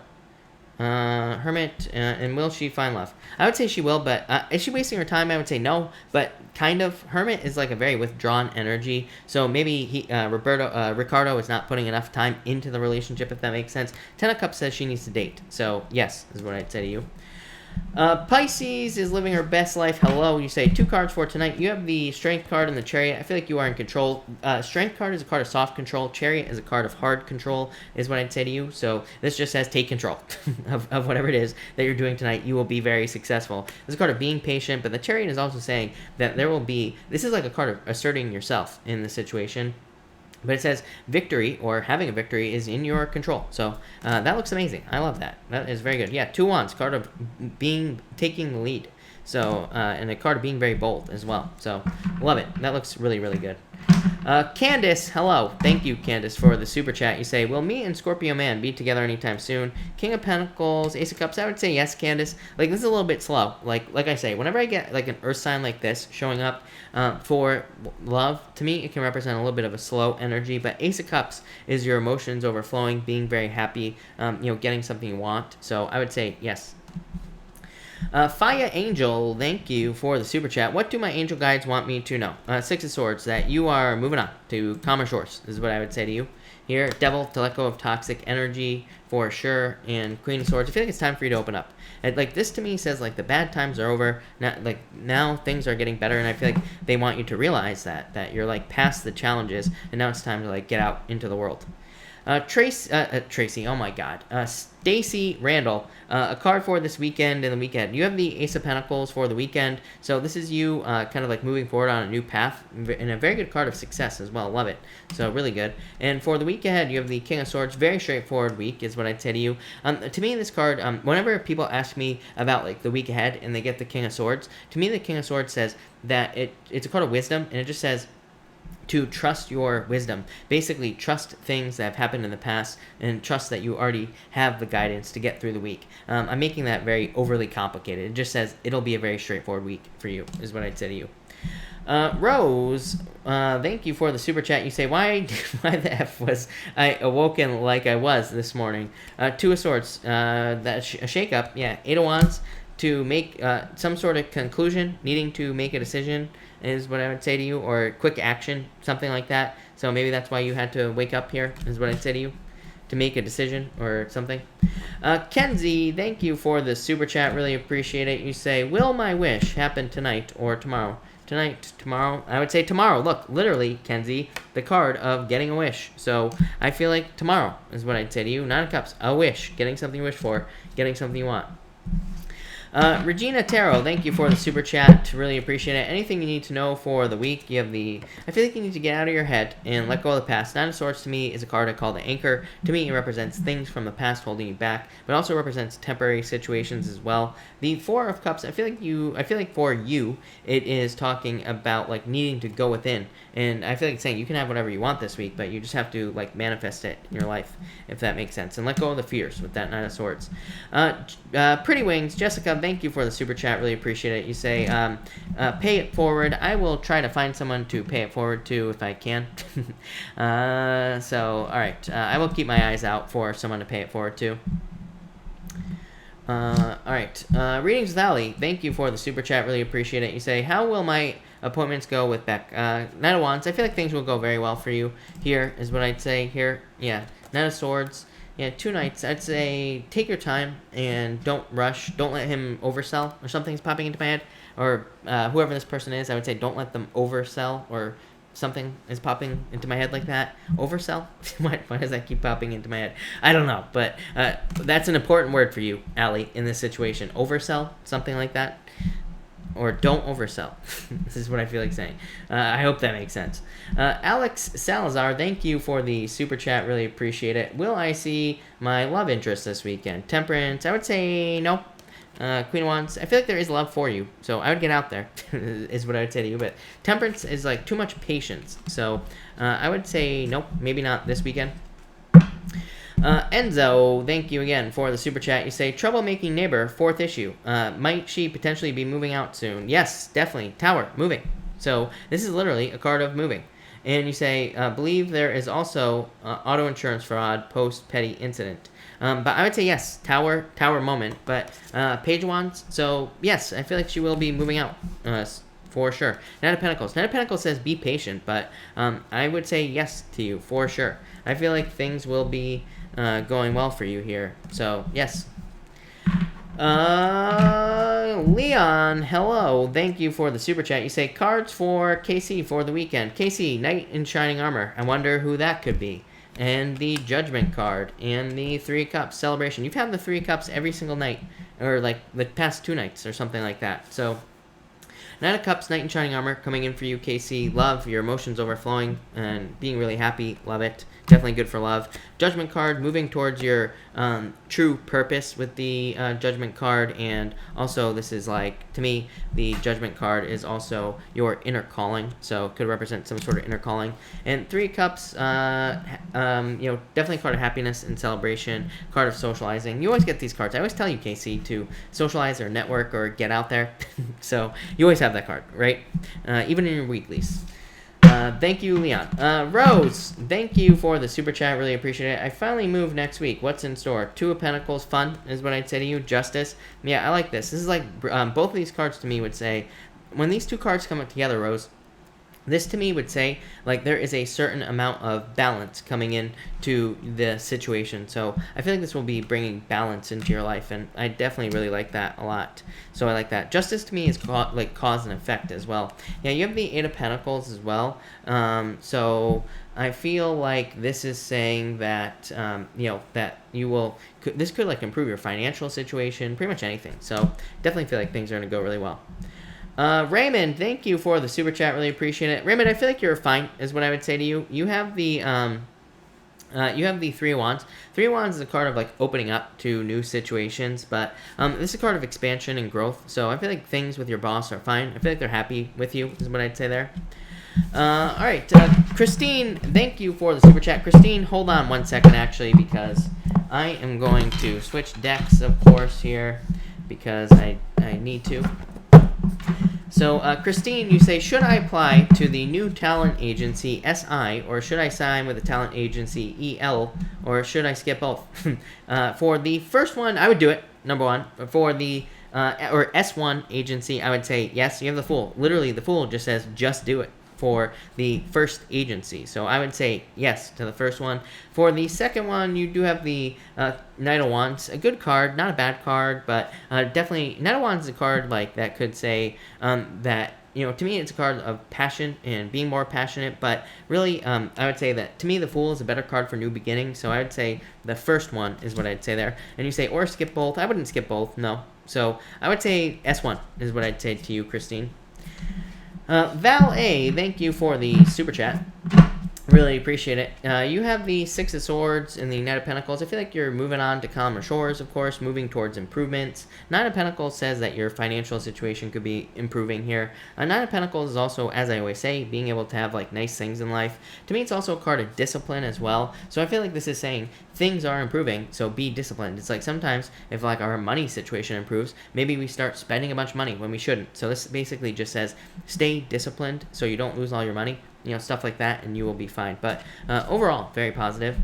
Hermit, and will she find love? I would say she will, but is she wasting her time? I would say no, but kind of. Hermit is like a very withdrawn energy, so maybe Ricardo is not putting enough time into the relationship, if that makes sense. Ten of Cups says she needs to date, so yes, is what I'd say to you. Pisces is living her best life. Hello, you say 2 cards for tonight. You have the Strength card and the Chariot. I feel like you are in control. Strength card is a card of soft control. Chariot is a card of hard control, is what I'd say to you. So this just says take control of whatever it is that you're doing tonight. You will be very successful. This is a card of being patient, but the Chariot is also saying that this is like a card of asserting yourself in the situation. But it says victory, or having a victory, is in your control. So that looks amazing. I love that. That is very good. Yeah, 2 wands, card of taking the lead. So and a card of being very bold as well. So love it. That looks really, really good. Candace, hello. Thank you, Candace, for the super chat. You say, will me and Scorpio Man be together anytime soon? King of Pentacles, Ace of Cups. I would say yes, Candace. Like, this is a little bit slow. Like I say, whenever I get like an earth sign like this showing up for love, to me, it can represent a little bit of a slow energy. But Ace of Cups is your emotions overflowing, being very happy, getting something you want. So I would say yes. Faya Angel, thank you for the super chat. What do my angel guides want me to know? 6 of Swords, that you are moving on to calmer shores. This is what I would say to you. Here, Devil, to let go of toxic energy for sure. And Queen of Swords, I feel like it's time for you to open up. And, like, this to me says, like, the bad times are over. Now things are getting better, and I feel like they want you to realize that you're, like, past the challenges, and now it's time to, like, get out into the world. Tracy, oh my god. Stacy Randall, a card for this weekend and the weekend. You have the Ace of Pentacles for the weekend, so this is you kind of like moving forward on a new path, and a very good card of success as well. Love it. So really good. And for the week ahead, you have the King of Swords. Very straightforward week is what I'd say to you. To me, this card, whenever people ask me about like the week ahead and they get the King of Swords, to me the King of Swords says that it's a card of wisdom, and it just says to trust your wisdom. Basically, trust things that have happened in the past, and trust that you already have the guidance to get through the week. I'm making that very overly complicated. It just says it'll be a very straightforward week for you, is what I'd say to you. Rose, thank you for the super chat. You say, why the F was I awoken like I was this morning? 2 of Swords, that's a shake-up. Yeah, 8 of Wands, to make some sort of conclusion, needing to make a decision, is what I would say to you, or quick action, something like that. So maybe that's why you had to wake up here, is what I'd say to you, to make a decision or something. Kenzie, thank you for the super chat. Really appreciate it. You say, will my wish happen tonight or tomorrow? Tonight, tomorrow? I would say tomorrow. Look, literally, Kenzie, the card of getting a wish. So I feel like tomorrow is what I'd say to you. 9 of Cups, a wish, getting something you wish for, getting something you want. Regina Tarot, thank you for the super chat. Really appreciate it. Anything you need to know for the week, you have the... I feel like you need to get out of your head and let go of the past. Nine of Swords to me is a card I call the Anchor. To me, it represents things from the past holding you back, but also represents temporary situations as well. The Four of Cups, I feel like for you, it is talking about like needing to go within. And I feel like it's saying you can have whatever you want this week, but you just have to like manifest it in your life, if that makes sense. And let go of the fears with that Nine of Swords. Pretty Wings, Jessica, thank you for the super chat. Really appreciate it. You say, pay it forward. I will try to find someone to pay it forward to if I can. So, all right. I will keep my eyes out for someone to pay it forward to. All right. Readings with Ali, thank you for the super chat. Really appreciate it. You say, how will my appointments go with Beck? Knight of Wands, I feel like things will go very well for you. Here is what I'd say. Here, yeah. Knight of Swords. Yeah, 2 nights. I'd say take your time and don't rush. Don't let him oversell or something's popping into my head. Or whoever this person is, I would say don't let them oversell or something is popping into my head like that. Oversell? Why does that keep popping into my head? I don't know. But that's an important word for you, Allie, in this situation. Oversell? Something like that. Or don't oversell. This is what I feel like saying. I hope that makes sense. Alex Salazar, thank you for the super chat. Really appreciate it. Will I see my love interest this weekend? Temperance, I would say no. Queen of Wands, I feel like there is love for you. So I would get out there, is what I would say to you. But Temperance is like too much patience. So I would say nope, maybe not this weekend. Enzo, thank you again for the super chat. You say, troublemaking neighbor, 4th issue. Might she potentially be moving out soon? Yes, definitely. Tower, moving. So this is literally a card of moving. And you say, believe there is also auto insurance fraud post petty incident. But I would say yes, tower moment. But Page of Wands, so yes, I feel like she will be moving out for sure. Knight of Pentacles. Knight of Pentacles says be patient, but I would say yes to you for sure. I feel like things will be going well for you here. So, yes. Leon, hello. Thank you for the super chat. You say, cards for KC for the weekend. KC, Knight in Shining Armor. I wonder who that could be. And the Judgment card. And the 3 Cups Celebration. You've had the 3 Cups every single night. Or, like, the past 2 nights or something like that. So, Knight of Cups, Knight in Shining Armor, coming in for you, KC. Love, your emotions overflowing and being really happy. Love it. Definitely good for love. Judgment card, moving towards your true purpose with the Judgment card. And also, this is like, to me, the Judgment card is also your inner calling. So, it could represent some sort of inner calling. And 3 Cups, definitely a card of happiness and celebration. Card of socializing. You always get these cards. I always tell you, KC, to socialize or network or get out there. So, you always have that card, right? Even in your weeklies. Thank you, Leon. Rose, thank you for the super chat. Really appreciate it. I finally move next week. What's in store? 2 of Pentacles, fun is what I'd say to you. Justice. Yeah, I like this. This is like, both of these cards to me would say, when these 2 cards come up together, Rose, this to me would say, like, there is a certain amount of balance coming in to the situation. So I feel like this will be bringing balance into your life, and I definitely really like that a lot. So I like that. Justice to me is like cause and effect as well. Yeah, you have the 8 of Pentacles as well. So I feel like this is saying that, that you will, this could like improve your financial situation, pretty much anything. So definitely feel like things are going to go really well. Raymond, thank you for the super chat. Really appreciate it. Raymond, I feel like you're fine, is what I would say to you. You have the 3 of Wands. 3 of Wands is a card of like opening up to new situations, but this is a card of expansion and growth. So I feel like things with your boss are fine. I feel like they're happy with you, is what I'd say there. All right, Christine, thank you for the super chat. Christine, hold on 1 second actually, because I am going to switch decks, of course, here, because I need to. So, Christine, you say, should I apply to the new talent agency, SI, or should I sign with the talent agency, EL, or should I skip both? For the first one, I would do it, number 1. For the or S1 agency, I would say, yes, you have the Fool. Literally, the Fool just says, just do it for the first agency. So I would say yes to the first one. For the second one, you do have the Knight of Wands. A good card, not a bad card, but definitely Knight of Wands is a card like that could say that to me, it's a card of passion and being more passionate. But really, I would say that to me, the Fool is a better card for new beginnings. So I would say the first one is what I'd say there. And you say, or skip both. I wouldn't skip both, no. So I would say S1 is what I'd say to you, Christine. Val A, thank you for the super chat. Really appreciate it. You have the Six of Swords and the Knight of Pentacles. I feel like you're moving on to calmer shores, of course, moving towards improvements. Nine of Pentacles says that your financial situation could be improving here. Nine of Pentacles is also, as I always say, being able to have like nice things in life. To me, it's also a card of discipline as well. So I feel like this is saying things are improving, so be disciplined. It's like sometimes if like our money situation improves, maybe we start spending a bunch of money when we shouldn't. So this basically just says stay disciplined so you don't lose all your money. Stuff like that, and you will be fine. But overall, very positive.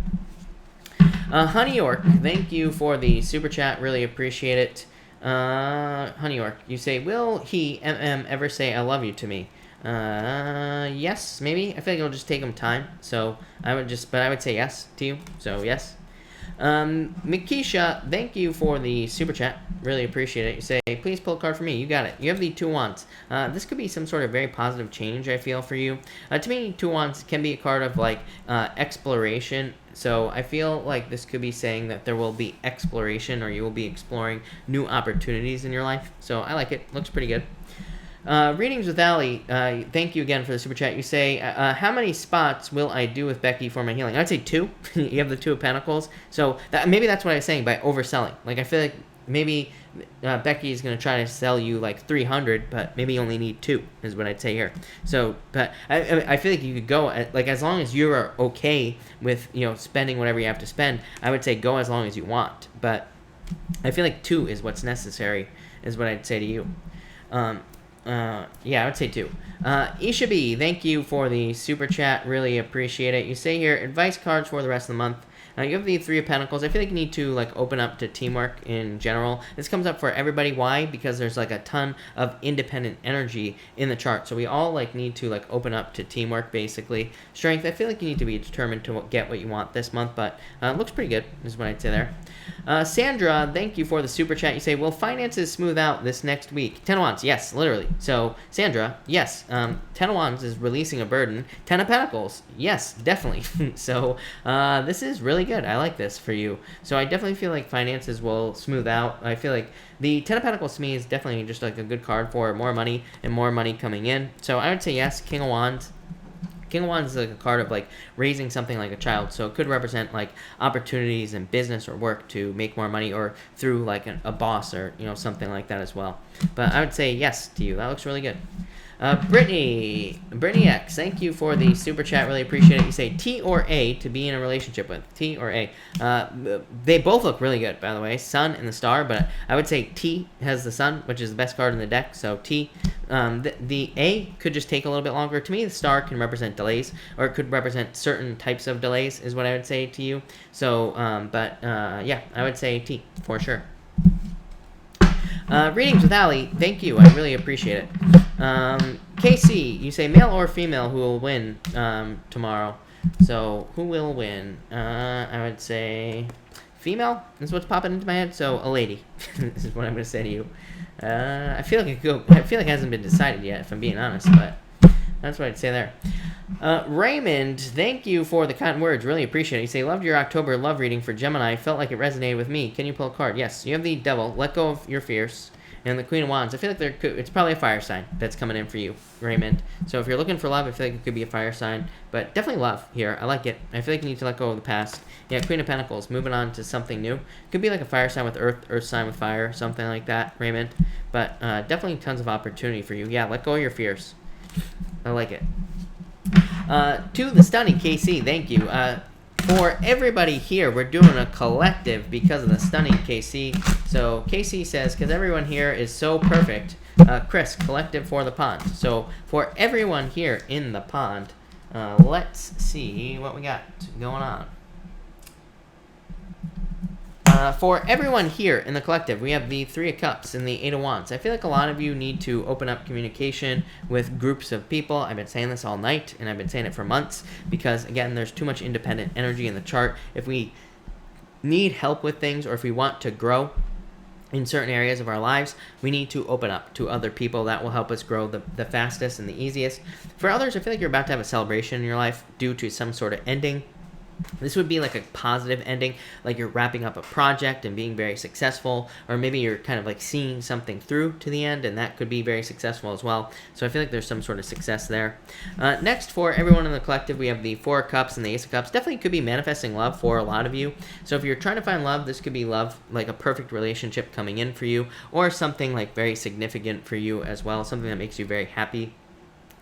Honey York, thank you for the super chat. Really appreciate it. Honey York, you say, will he, ever say I love you to me? Yes, maybe. I feel like it'll just take him time. So I would say yes to you. So yes. Mikisha, thank you for the super chat. Really appreciate it. You say, please pull a card for me. You got it. You have the Two Wands. This could be some sort of very positive change, I feel, for you. To me, Two Wands can be a card of, like, exploration. So I feel like this could be saying that there will be exploration, or you will be exploring new opportunities in your life. So I like it. Looks pretty good. Readings with Ali, thank you again for the super chat. You say, how many spots will I do with Becky for my healing? I'd say 2. You have the Two of Pentacles. So maybe that's what I was saying by overselling. Like, I feel like maybe Becky is going to try to sell you like 300, but maybe you only need 2 is what I'd say here. So, but I feel like you could go, like, as long as you are okay with, spending whatever you have to spend, I would say go as long as you want. But I feel like 2 is what's necessary, is what I'd say to you. Yeah, I would say 2. Isha B, thank you for the super chat. Really appreciate it. You say here, advice cards for the rest of the month. You have the Three of Pentacles. I feel like you need to like open up to teamwork in general. This comes up for everybody. Why? Because there's like a ton of independent energy in the chart. So we all like need to like open up to teamwork, basically. Strength, I feel like you need to be determined to get what you want this month, but looks pretty good is what I'd say there. Sandra, thank you for the super chat. You say, will finances smooth out this next week? 10 of Wands, yes, literally. So Sandra, yes, 10 of Wands is releasing a burden. 10 of Pentacles, yes, definitely. So this is really good. I like this for you. So I definitely feel like finances will smooth out. I feel like the 10 of Pentacles to me is definitely just like a good card for more money and more money coming in. So I would say yes. King of Wands. King of Wands is like a card of like raising something like a child. So it could represent like opportunities in business or work to make more money, or through like a boss, or something like that as well. But I would say yes to you. That looks really good. Brittany X, thank you for the super chat. Really appreciate it. You say T or A to be in a relationship with. T or A. They both look really good, by the way. Sun and the Star, but I would say T has the Sun, which is the best card in the deck. So T. The A could just take a little bit longer. To me, the Star can represent delays, or it could represent certain types of delays, is what I would say to you. So, yeah, I would say T for sure. Readings with Ali, thank you. I really appreciate it. KC, you say male or female who will win tomorrow. So who will win? I would say female is what's popping into my head. So a lady. This is what I'm going to say to you. I feel like it hasn't been decided yet, if I'm being honest, but that's what I'd say there. Raymond, thank you for the kind words. Really appreciate it. You say, loved your October love reading for Gemini. Felt like it resonated with me. Can you pull a card? Yes. You have the Devil. Let go of your fears. And the Queen of Wands. I feel like it's probably a fire sign that's coming in for you, Raymond. So if you're looking for love, I feel like it could be a fire sign. But definitely love here. I like it. I feel like you need to let go of the past. Yeah, Queen of Pentacles. Moving on to something new. Could be like a fire sign with earth sign with fire, something like that, Raymond. But definitely tons of opportunity for you. Yeah, let go of your fears. I like it. To the stunning KC, thank you. For everybody here, we're doing a collective because of the stunning KC. So KC says, because everyone here is so perfect, Chris, collective for the pond. So for everyone here in the pond, let's see what we got going on. For everyone here in the collective, we have the Three of Cups and the Eight of Wands. I feel like a lot of you need to open up communication with groups of people. I've been saying this all night, and I've been saying it for months, because, again, there's too much independent energy in the chart. If we need help with things, or if we want to grow, in certain areas of our lives, we need to open up to other people. That will help us grow the fastest and the easiest. For others, I feel like you're about to have a celebration in your life due to some sort of ending. This would be like a positive ending, like you're wrapping up a project and being very successful, or maybe you're kind of like seeing something through to the end, and that could be very successful as well. So I feel like there's some sort of success there. Next, for everyone in the collective, we have the Four of Cups and the Ace of Cups. Definitely could be manifesting love for a lot of you. So if you're trying to find love, this could be love, like a perfect relationship coming in for you, or something like very significant for you as well, something that makes you very happy.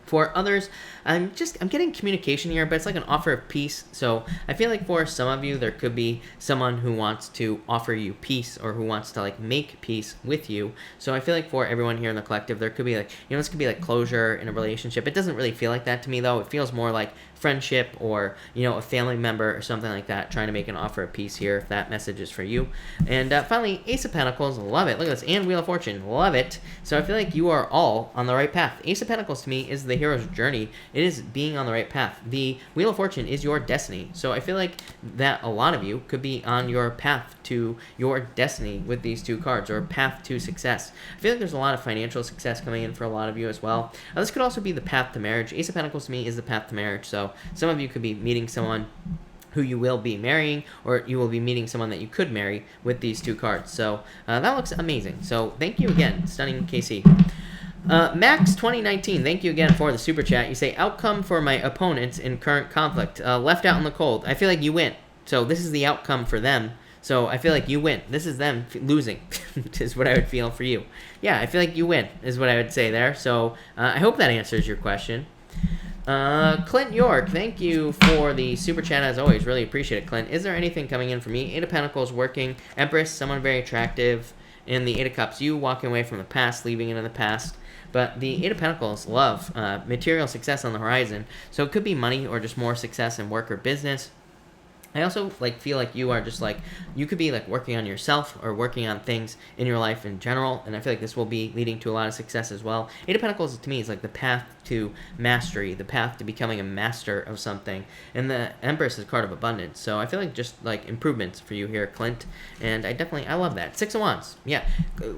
For others, I'm getting communication here, but it's like an offer of peace. So I feel like for some of you, there could be someone who wants to offer you peace, or who wants to like make peace with you. So I feel like for everyone here in the collective, there could be like, this could be like closure in a relationship. It doesn't really feel like that to me though. It feels more like friendship, or a family member or something like that, trying to make an offer of peace here, if that message is for you. And finally, Ace of Pentacles, love it. Look at this, and Wheel of Fortune, love it. So I feel like you are all on the right path. Ace of Pentacles to me is the hero's journey. It is being on the right path. The Wheel of Fortune is your destiny. So I feel like that a lot of you could be on your path to your destiny with these two cards, or path to success. I feel like there's a lot of financial success coming in for a lot of you as well. This could also be the path to marriage. Ace of Pentacles to me is the path to marriage. So some of you could be meeting someone who you will be marrying, or you will be meeting someone that you could marry with these two cards. So that looks amazing. So thank you again, Stunning KC. Max 2019, thank you again for the super chat. You say, outcome for my opponents in current conflict. Left out in the cold. I feel like you win. So this is the outcome for them. So I feel like you win. This is them losing, is what I would feel for you. Yeah, I feel like you win, is what I would say there. So I hope that answers your question. Clint York, thank you for the super chat as always. Really appreciate it, Clint. Is there anything coming in for me? Eight of Pentacles working. Empress, someone very attractive. And the Eight of Cups, you walking away from the past, leaving it in the past. But the Eight of Pentacles, love, material success on the horizon. So it could be money, or just more success in work or business. I also feel like you are just you could be working on yourself, or working on things in your life in general, and I feel like this will be leading to a lot of success as well. Eight of Pentacles to me is the path to mastery, the path to becoming a master of something, and the Empress is a card of abundance. So I feel like just improvements for you here, Clint, and I love that. Six of Wands, yeah,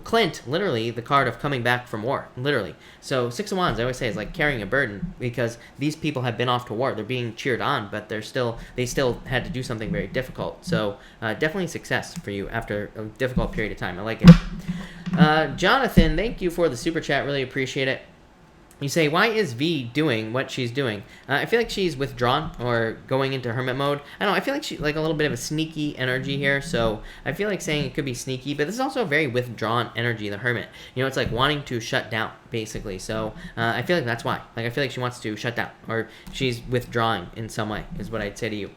Clint, literally the card of coming back from war, literally. So Six of Wands, I always say, is carrying a burden, because these people have been off to war. They're being cheered on, but they still had to do something very difficult. So definitely success for you after a difficult period of time. I like it. Jonathan, thank you for the super chat. Really appreciate it. You say, why is V doing what she's doing? I feel like she's withdrawn, or going into hermit mode. I don't know, I feel like she's a little bit of a sneaky energy here. So I feel like saying it could be sneaky, but this is also a very withdrawn energy, the hermit. It's wanting to shut down, basically. So I feel like that's why. I feel like she wants to shut down, or she's withdrawing in some way, is what I'd say to you.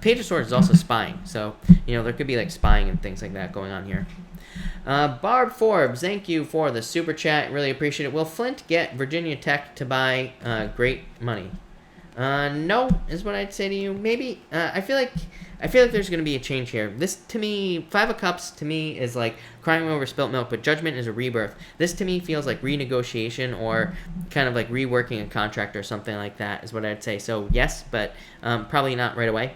Page of Swords is also spying, so there could be spying and things like that going on here. Barb Forbes, thank you for the super chat. Really appreciate it. Will Flint get Virginia Tech to buy great money? No, is what I'd say to you. Maybe. I feel like there's going to be a change here. This, to me, Five of Cups, to me, is crying over spilt milk, but Judgment is a rebirth. This, to me, feels like renegotiation, or kind of reworking a contract or something like that, is what I'd say. So, yes, but probably not right away.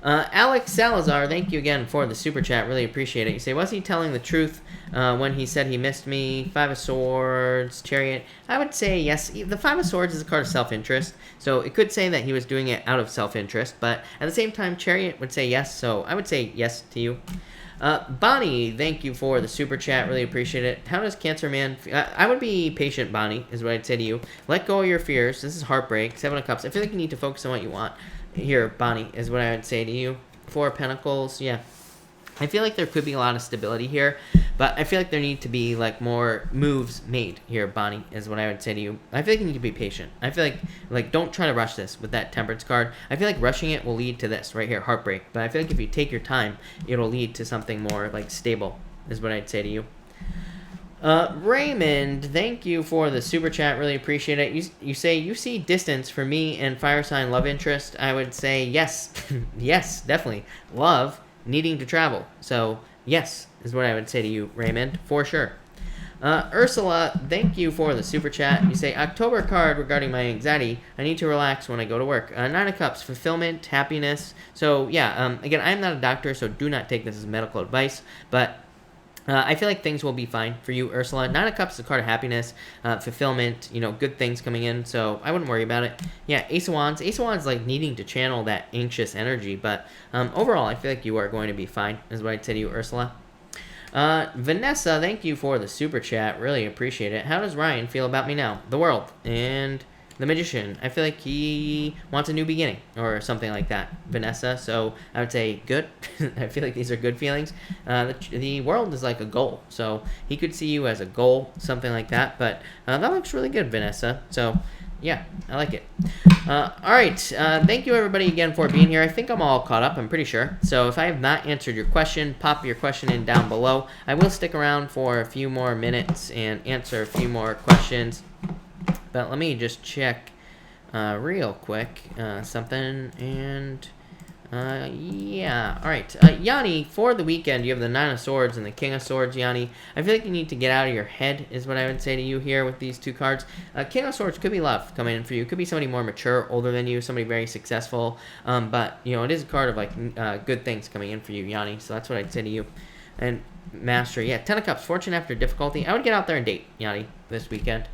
Alex Salazar, thank you again for the super chat. Really appreciate it. You say, was he telling the truth when he said he missed me? Five of Swords, Chariot. I would say yes. The Five of Swords is a card of self-interest, so it could say that he was doing it out of self-interest, but at the same time, Chariot would say yes, so I would say yes to you. Bonnie, thank you for the super chat. Really appreciate it. How does Cancer Man I would be patient, Bonnie, is what I'd say to you. Let go of your fears. This is heartbreak. Seven of Cups. I feel like you need to focus on what you want. Here, Bonnie, is what I would say to you. Four of Pentacles, yeah. I feel like there could be a lot of stability here, but I feel like there need to be more moves made here, Bonnie, is what I would say to you. I feel like you need to be patient. I feel like don't try to rush this with that Temperance card. I feel like rushing it will lead to this right here, heartbreak. But I feel like if you take your time, it'll lead to something more stable, is what I'd say to you. Raymond, thank you for the super chat. Really appreciate it. You say you see distance for me and fire sign love interest. I would say yes. Yes, definitely. Love needing to travel. So yes, is what I would say to you, Raymond, for sure. Ursula, thank you for the super chat. You say, October card regarding my anxiety. I need to relax when I go to work. Nine of Cups, fulfillment, happiness. So yeah, again, I'm not a doctor, so do not take this as medical advice, but I feel like things will be fine for you, Ursula. Nine of Cups is a card of happiness, fulfillment, good things coming in, so I wouldn't worry about it. Yeah, Ace of Wands. Ace of Wands, like, needing to channel that anxious energy, but overall, I feel like you are going to be fine, is what I'd say to you, Ursula. Vanessa, thank you for the super chat. Really appreciate it. How does Ryan feel about me now? The world and the Magician. I feel like he wants a new beginning or something like that, Vanessa. So I would say good. I feel like these are good feelings. The world is like a goal. So he could see you as a goal, something like that. But that looks really good, Vanessa. So yeah, I like it. All right. Thank you, everybody, again for being here. I think I'm all caught up. I'm pretty sure. So if I have not answered your question, pop your question in down below. I will stick around for a few more minutes and answer a few more questions. But let me just check real quick something. And yeah. All right. Yanni, for the weekend, you have the Nine of Swords and the King of Swords, Yanni. I feel like you need to get out of your head is what I would say to you here with these two cards. King of Swords could be love coming in for you. Could be somebody more mature, older than you, somebody very successful. But, it is a card of, like, good things coming in for you, Yanni. So that's what I'd say to you. And Master, yeah, 10 of Cups, fortune after difficulty. I would get out there and date, Yanni, this weekend.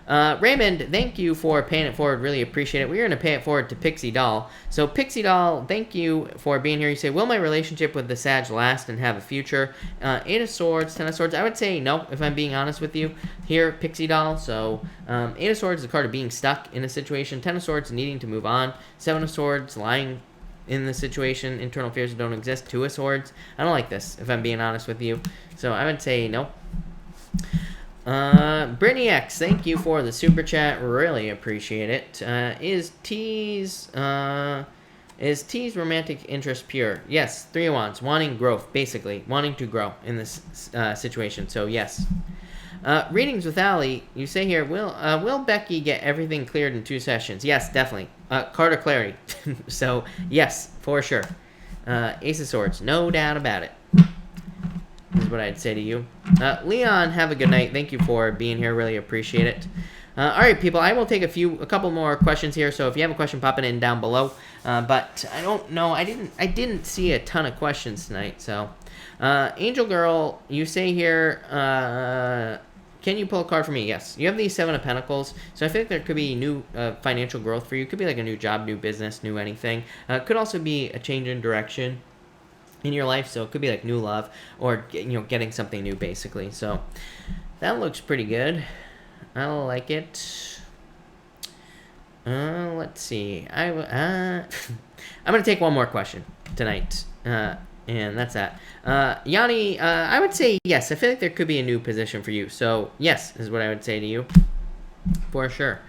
Raymond, thank you for paying it forward. Really appreciate it. We're going to pay it forward to Pixie Doll. So, Pixie Doll, thank you for being here. You say, will my relationship with the Sag last and have a future? Eight of Swords, 10 of Swords. I would say no, if I'm being honest with you here, Pixie Doll. So, Eight of Swords is a card of being stuck in a situation. 10 of Swords, needing to move on. 7 of Swords, lying in the situation. Internal fears that don't exist. 2 of Swords. I don't like this, if I'm being honest with you. So, I would say no. Brittany X, thank you for the super chat. Really appreciate it. Is T's romantic interest pure? Yes, 3 of Wands, wanting growth, basically wanting to grow in this situation. So yes. Readings with Allie, you say here, will Becky get everything cleared in 2 sessions? Yes, definitely. Card of clarity. So yes, for sure. Ace of Swords, no doubt about it. Is what I'd say to you. Leon, have a good night. Thank you for being here. Really appreciate it. All right, people. I will take a couple more questions here. So if you have a question, pop it in down below. But I don't know. I didn't see a ton of questions tonight. So, Angel Girl, you say here, can you pull a card for me? Yes. You have the 7 of Pentacles. So I think there could be new financial growth for you. Could be like a new job, new business, new anything. Could also be a change in direction in your life, so it could be like new love or getting something new, basically. So that looks pretty good. I like it. Let's see. I'm gonna take one more question tonight, and that's that. Yanni, I would say yes. I feel like there could be a new position for you, so yes is what I would say to you for sure.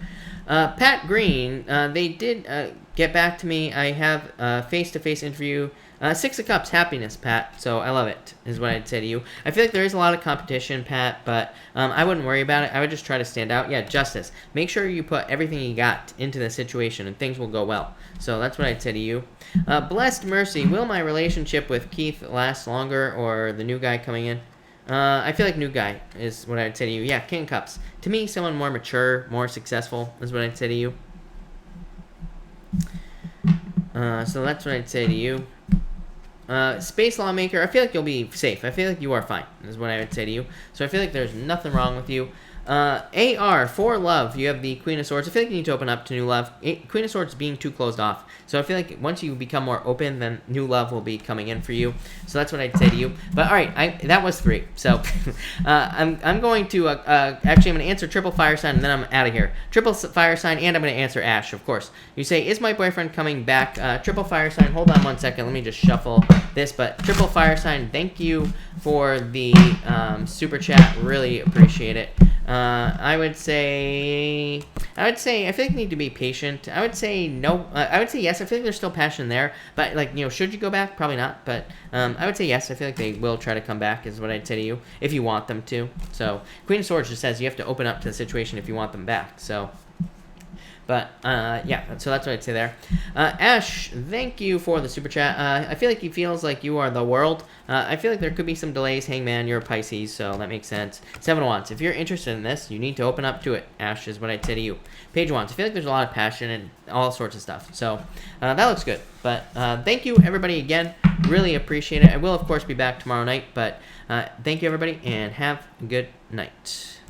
Pat Green, they did get back to me. I have a face-to-face interview. 6 of Cups, happiness, Pat. So I love it, is what I'd say to you. I feel like there is a lot of competition, Pat, but I wouldn't worry about it. I would just try to stand out. Yeah, justice. Make sure you put everything you got into the situation, and things will go well. So that's what I'd say to you. Blessed Mercy, will my relationship with Keith last longer, or the new guy coming in? I feel like new guy is what I'd say to you. Yeah, King of Cups. To me, someone more mature, more successful is what I'd say to you. So that's what I'd say to you. Space Lawmaker, I feel like you'll be safe. I feel like you are fine, is what I would say to you. So I feel like there's nothing wrong with you. AR, for love, you have the Queen of Swords. I feel like you need to open up to new love. Queen of Swords being too closed off. So I feel like once you become more open, then new love will be coming in for you. So that's what I'd say to you. But all right, that was 3. So I'm going to, actually I'm going to answer triple fire sign and then I'm out of here. Triple fire sign and I'm going to answer Ash, of course. You say, is my boyfriend coming back? Triple fire sign, hold on one second. Let me just shuffle this. But triple fire sign, thank you for the super chat. Really appreciate it. I would say I feel like you need to be patient. I would say no. I would say yes. I feel like there's still passion there, but should you go back? Probably not. But I would say yes. I feel like they will try to come back, is what I'd say to you, if you want them to. So Queen of Swords just says you have to open up to the situation if you want them back. So. But, yeah, so that's what I'd say there. Ash, thank you for the super chat. I feel like he feels like you are the world. I feel like there could be some delays. Hangman, you're a Pisces, so that makes sense. 7 of Wands. If you're interested in this, you need to open up to it, Ash, is what I'd say to you. Page of Wands. I feel like there's a lot of passion and all sorts of stuff. So, that looks good. But, thank you, everybody, again. Really appreciate it. I will, of course, be back tomorrow night, but thank you, everybody, and have a good night.